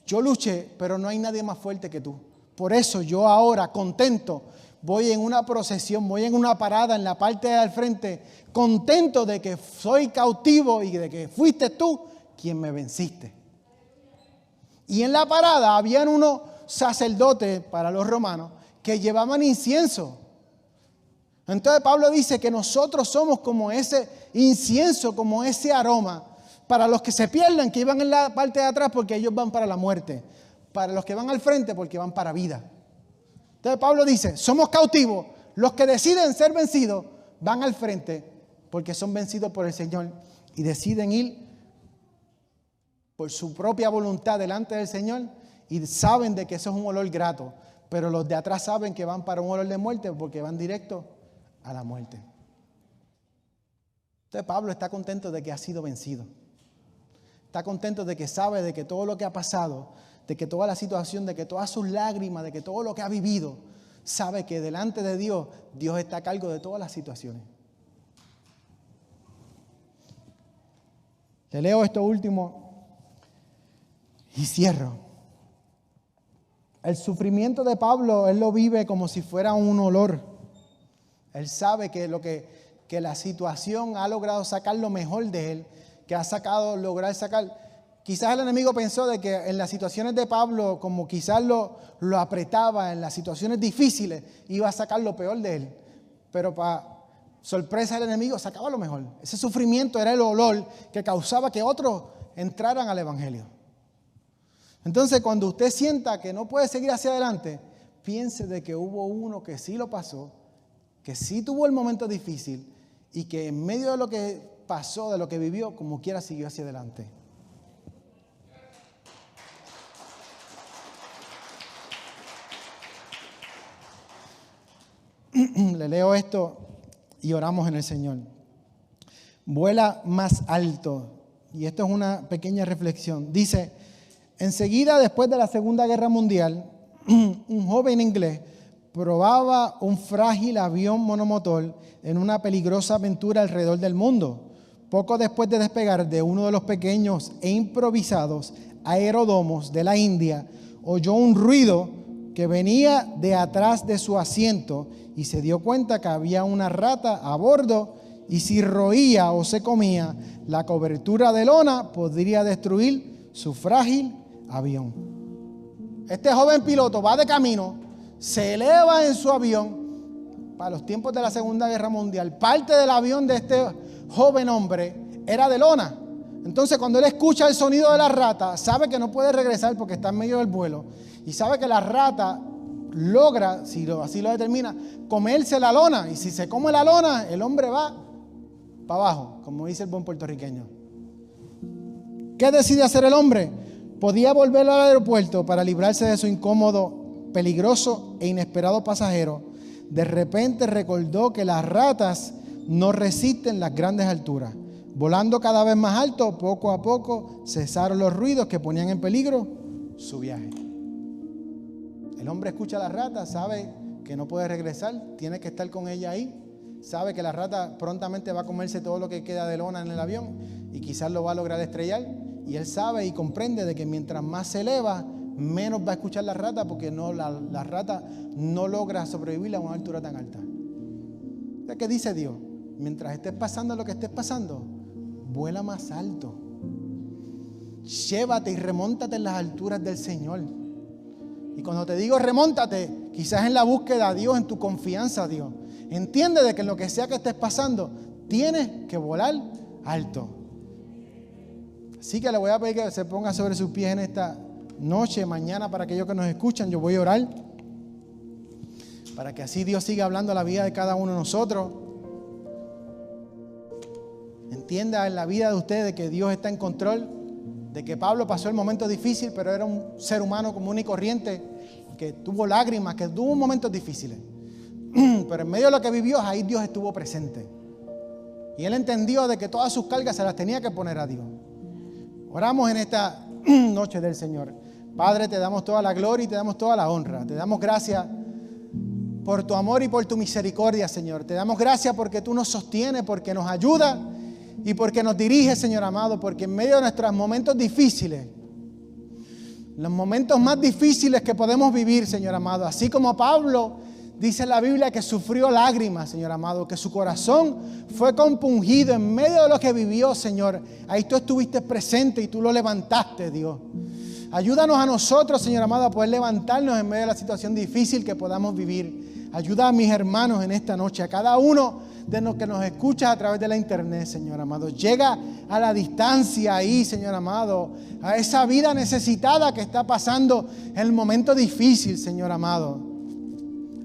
yo luché, pero no hay nadie más fuerte que tú. Por eso yo ahora, contento, voy en una procesión, voy en una parada en la parte de al frente, contento de que soy cautivo y de que fuiste tú quien me venciste. Y en la parada habían unos sacerdotes para los romanos que llevaban incienso. Entonces Pablo dice que nosotros somos como ese incienso, como ese aroma, para los que se pierdan, que iban en la parte de atrás porque ellos van para la muerte, para los que van al frente porque van para vida. Entonces Pablo dice, somos cautivos, los que deciden ser vencidos van al frente porque son vencidos por el Señor y deciden ir por su propia voluntad delante del Señor y saben de que eso es un olor grato, pero los de atrás saben que van para un olor de muerte porque van directo a la muerte. Entonces Pablo está contento de que ha sido vencido. Está contento de que sabe de que todo lo que ha pasado, de que toda la situación, de que todas sus lágrimas, de que todo lo que ha vivido, sabe que delante de Dios, Dios está a cargo de todas las situaciones. Le leo esto último y cierro. El sufrimiento de Pablo, él lo vive como si fuera un olor. Él sabe que la situación ha logrado sacar lo mejor de él, que ha lograr sacar. Quizás el enemigo pensó de que en las situaciones de Pablo, como quizás lo apretaba, en las situaciones difíciles, iba a sacar lo peor de él. Pero para sorpresa del enemigo, sacaba lo mejor. Ese sufrimiento era el olor que causaba que otros entraran al evangelio. Entonces, cuando usted sienta que no puede seguir hacia adelante, piense de que hubo uno que sí lo pasó, que sí tuvo el momento difícil y que en medio de lo que pasó, de lo que vivió, como quiera siguió hacia adelante. Le leo esto y oramos en el Señor. Vuela más alto. Y esto es una pequeña reflexión. Dice, enseguida después de la Segunda Guerra Mundial, un joven inglés probaba un frágil avión monomotor en una peligrosa aventura alrededor del mundo. Poco después de despegar de uno de los pequeños e improvisados aeródromos de la India, oyó un ruido que venía de atrás de su asiento y se dio cuenta que había una rata a bordo y si roía o se comía la cobertura de lona podría destruir su frágil avión. Este joven piloto va de camino, se eleva en su avión para los tiempos de la Segunda Guerra Mundial. Parte del avión de este joven hombre era de lona. Entonces cuando él escucha el sonido de la rata, sabe que no puede regresar porque está en medio del vuelo y sabe que la rata logra, si así lo determina, comerse la lona. Y si se come la lona, el hombre va para abajo, como dice el buen puertorriqueño. ¿Qué decide hacer el hombre? Podía volver al aeropuerto para librarse de su incómodo, peligroso e inesperado pasajero. De repente recordó que las ratas no resisten las grandes alturas. Volando cada vez más alto, poco a poco cesaron los ruidos que ponían en peligro su viaje. El hombre escucha a la rata, sabe que no puede regresar, tiene que estar con ella ahí. Sabe que la rata prontamente va a comerse todo lo que queda de lona en el avión y quizás lo va a lograr estrellar. Y él sabe y comprende de que mientras más se eleva, menos va a escuchar la rata porque la rata no logra sobrevivir a una altura tan alta. ¿Qué dice Dios? Mientras estés pasando lo que estés pasando, vuela más alto. Llévate y remóntate en las alturas del Señor. Y cuando te digo remóntate, quizás en la búsqueda a Dios, en tu confianza a Dios. Entiende de que en lo que sea que estés pasando, tienes que volar alto. Así que le voy a pedir que se ponga sobre sus pies en esta noche, mañana, para aquellos que nos escuchan. Yo voy a orar para que así Dios siga hablando a la vida de cada uno de nosotros. Entienda en la vida de ustedes que Dios está en control, de que Pablo pasó el momento difícil, pero era un ser humano común y corriente, que tuvo lágrimas, que tuvo momentos difíciles. Pero en medio de lo que vivió, ahí Dios estuvo presente. Y él entendió de que todas sus cargas se las tenía que poner a Dios. Oramos en esta noche del Señor. Padre, te damos toda la gloria y te damos toda la honra. Te damos gracias por tu amor y por tu misericordia, Señor. Te damos gracias porque tú nos sostienes, porque nos ayudas y porque nos diriges, Señor amado, porque en medio de nuestros momentos difíciles, los momentos más difíciles que podemos vivir, Señor amado, así como Pablo dice la Biblia que sufrió lágrimas, Señor amado, que su corazón fue compungido en medio de lo que vivió, Señor. Ahí tú estuviste presente y tú lo levantaste, Dios. Ayúdanos a nosotros, Señor amado, a poder levantarnos en medio de la situación difícil que podamos vivir. Ayuda a mis hermanos en esta noche, a cada uno de los que nos escuchas a través de la internet, Señor amado. Llega a la distancia ahí, Señor amado, a esa vida necesitada que está pasando en el momento difícil, Señor amado.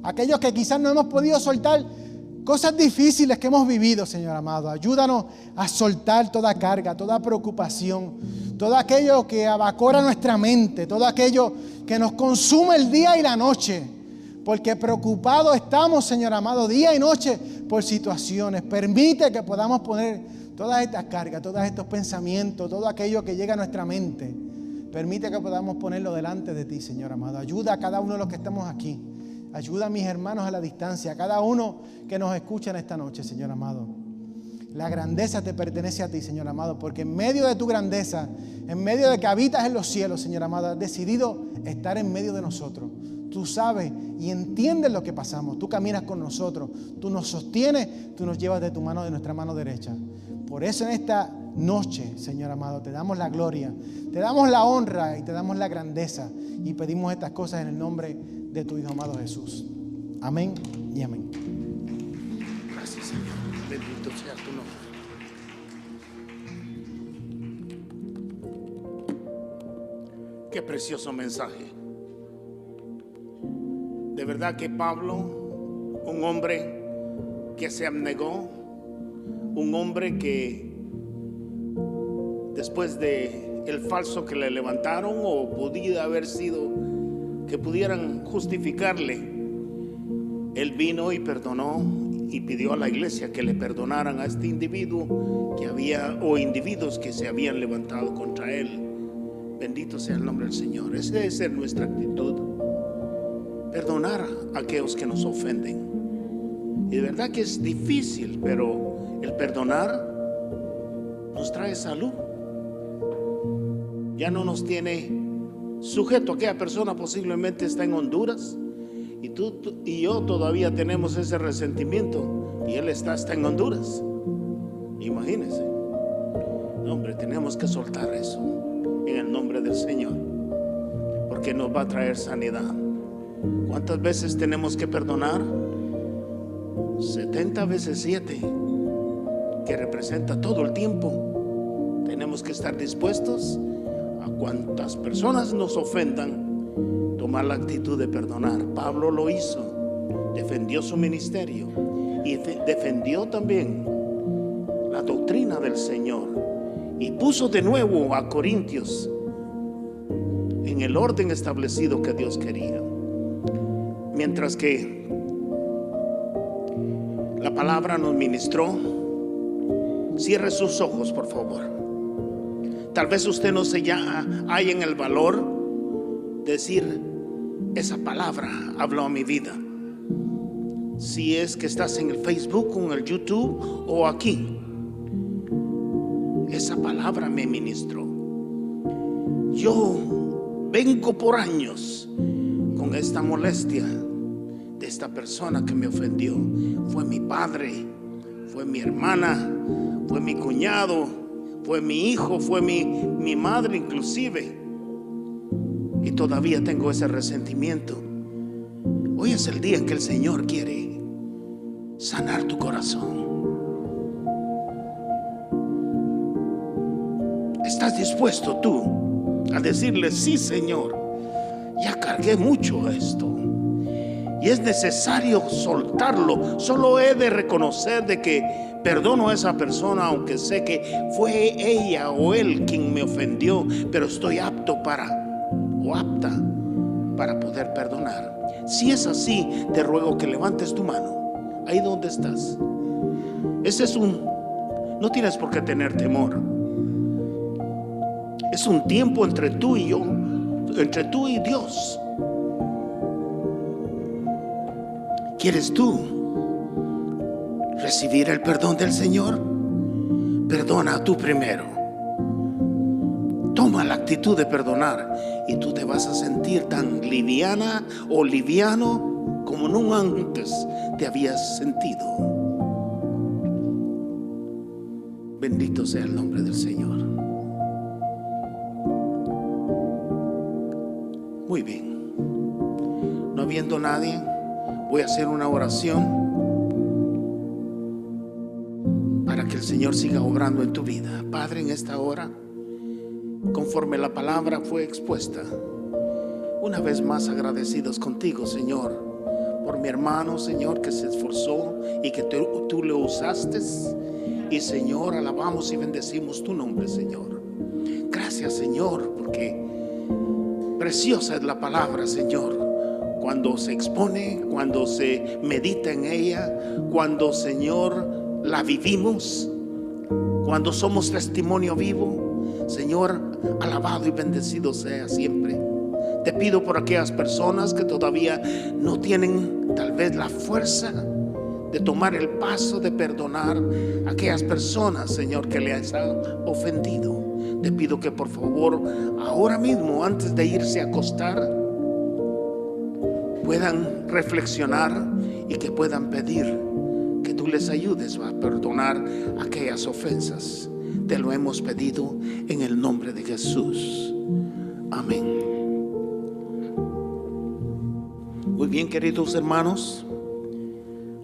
Aquellos que quizás no hemos podido soltar cosas difíciles que hemos vivido, Señor amado. Ayúdanos a soltar toda carga, toda preocupación, todo aquello que abacora nuestra mente, todo aquello que nos consume el día y la noche. Porque preocupados estamos, Señor amado, día y noche por situaciones. Permite que podamos poner todas estas cargas, todos estos pensamientos, todo aquello que llega a nuestra mente. Permite que podamos ponerlo delante de ti, Señor amado. Ayuda a cada uno de los que estamos aquí. Ayuda a mis hermanos a la distancia, a cada uno que nos escucha en esta noche, Señor amado. La grandeza te pertenece a ti, Señor amado, porque en medio de tu grandeza, en medio de que habitas en los cielos, Señor amado, has decidido estar en medio de nosotros. Tú sabes y entiendes lo que pasamos. Tú caminas con nosotros. Tú nos sostienes. Tú nos llevas de tu mano, de nuestra mano derecha. Por eso en esta noche, Señor amado, te damos la gloria, te damos la honra y te damos la grandeza. Y pedimos estas cosas en el nombre de tu Hijo amado Jesús. Amén y amén. Gracias, Señor. Bendito sea tu nombre. Qué precioso mensaje. De verdad que Pablo, un hombre que se abnegó, un hombre que después de el falso que le levantaron, o podía haber sido que pudieran justificarle, él vino y perdonó y pidió a la iglesia que le perdonaran a este individuo que había, o individuos que se habían levantado contra él. Bendito sea el nombre del Señor. Esa debe ser nuestra actitud. Perdonar a aquellos que nos ofenden. Y de verdad que es difícil, pero el perdonar nos trae salud. Ya no nos tiene sujeto. Aquella persona posiblemente está en Honduras y tú y yo todavía tenemos ese resentimiento, y él está en Honduras. Imagínense. No, hombre, tenemos que soltar eso en el nombre del Señor, porque nos va a traer sanidad. ¿Cuántas veces tenemos que perdonar? 70 veces 7, que representa todo el tiempo. Tenemos que estar dispuestos a cuantas personas nos ofendan, tomar la actitud de perdonar. Pablo lo hizo, defendió su ministerio y defendió también la doctrina del Señor, y puso de nuevo a Corintios en el orden establecido que Dios quería. Mientras que la palabra nos ministró, cierre sus ojos, por favor. Tal vez usted no se haya en el valor de decir: esa palabra habló a mi vida. Si es que estás en el Facebook o en el YouTube o aquí, esa palabra me ministró. Yo vengo por años con esta molestia de esta persona que me ofendió. Fue mi padre, fue mi hermana, fue mi cuñado, fue mi hijo, fue mi madre inclusive, y todavía tengo ese resentimiento. Hoy es el día en que el Señor quiere sanar tu corazón. ¿Estás dispuesto tú a decirle: sí, Señor, ya cargué mucho esto y es necesario soltarlo? Solo he de reconocer de que perdono a esa persona, aunque sé que fue ella o él quien me ofendió, pero estoy apto o apta para poder perdonar. Si es así, te ruego que levantes tu mano ahí donde estás. No tienes por qué tener temor. Es un tiempo entre tú y yo, entre tú y Dios. ¿Quieres tú recibir el perdón del Señor? Perdona tú primero. Toma la actitud de perdonar y tú te vas a sentir tan liviana o liviano como nunca antes te habías sentido. Bendito sea el nombre del Señor. Muy bien. No habiendo nadie, voy a hacer una oración para que el Señor siga obrando en tu vida. Padre, en esta hora, conforme la palabra fue expuesta, una vez más agradecidos contigo, Señor, por mi hermano, Señor, que se esforzó y que tú le usaste. Y Señor, alabamos y bendecimos tu nombre, Señor. Gracias, Señor, porque preciosa es la palabra, Señor, cuando se expone, cuando se medita en ella, cuando, Señor, la vivimos, cuando somos testimonio vivo. Señor, alabado y bendecido sea siempre. Te pido por aquellas personas que todavía no tienen tal vez la fuerza de tomar el paso de perdonar a aquellas personas, Señor, que les han ofendido. Te pido que por favor, ahora mismo, antes de irse a acostar, puedan reflexionar y que puedan pedir que tú les ayudes a perdonar aquellas ofensas. Te lo hemos pedido en el nombre de Jesús. Amén. Muy bien, queridos hermanos,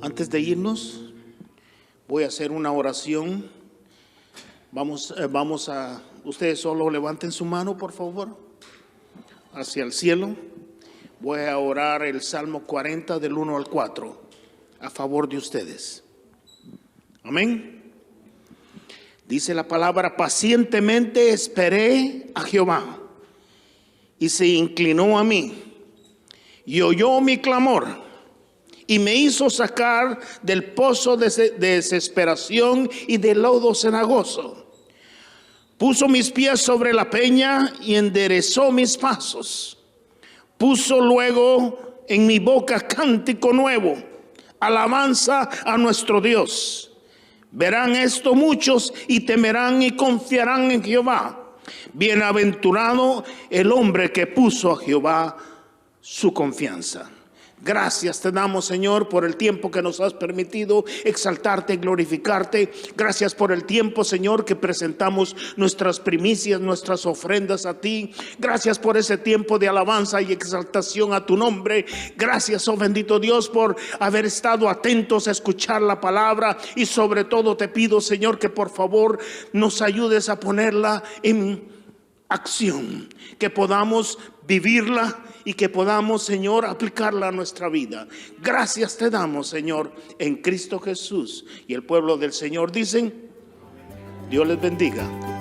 antes de irnos, voy a hacer una oración. Vamos a, ustedes solo levanten su mano, por favor, hacia el cielo. Voy a orar el Salmo 40 del 1 al 4 a favor de ustedes. Amén. Dice la palabra: pacientemente esperé a Jehová y se inclinó a mí y oyó mi clamor y me hizo sacar del pozo de desesperación y del lodo cenagoso. Puso mis pies sobre la peña y enderezó mis pasos. Puso luego en mi boca cántico nuevo, alabanza a nuestro Dios. Verán esto muchos y temerán y confiarán en Jehová. Bienaventurado el hombre que puso a Jehová su confianza. Gracias te damos, Señor, por el tiempo que nos has permitido exaltarte y glorificarte. Gracias por el tiempo, Señor, que presentamos nuestras primicias, nuestras ofrendas a ti. Gracias por ese tiempo de alabanza y exaltación a tu nombre. Gracias, oh bendito Dios, por haber estado atentos a escuchar la palabra. Y sobre todo te pido, Señor, que por favor nos ayudes a ponerla en acción, que podamos vivirla y que podamos, Señor, aplicarla a nuestra vida. Gracias te damos, Señor, en Cristo Jesús. Y el pueblo del Señor dicen: Dios les bendiga.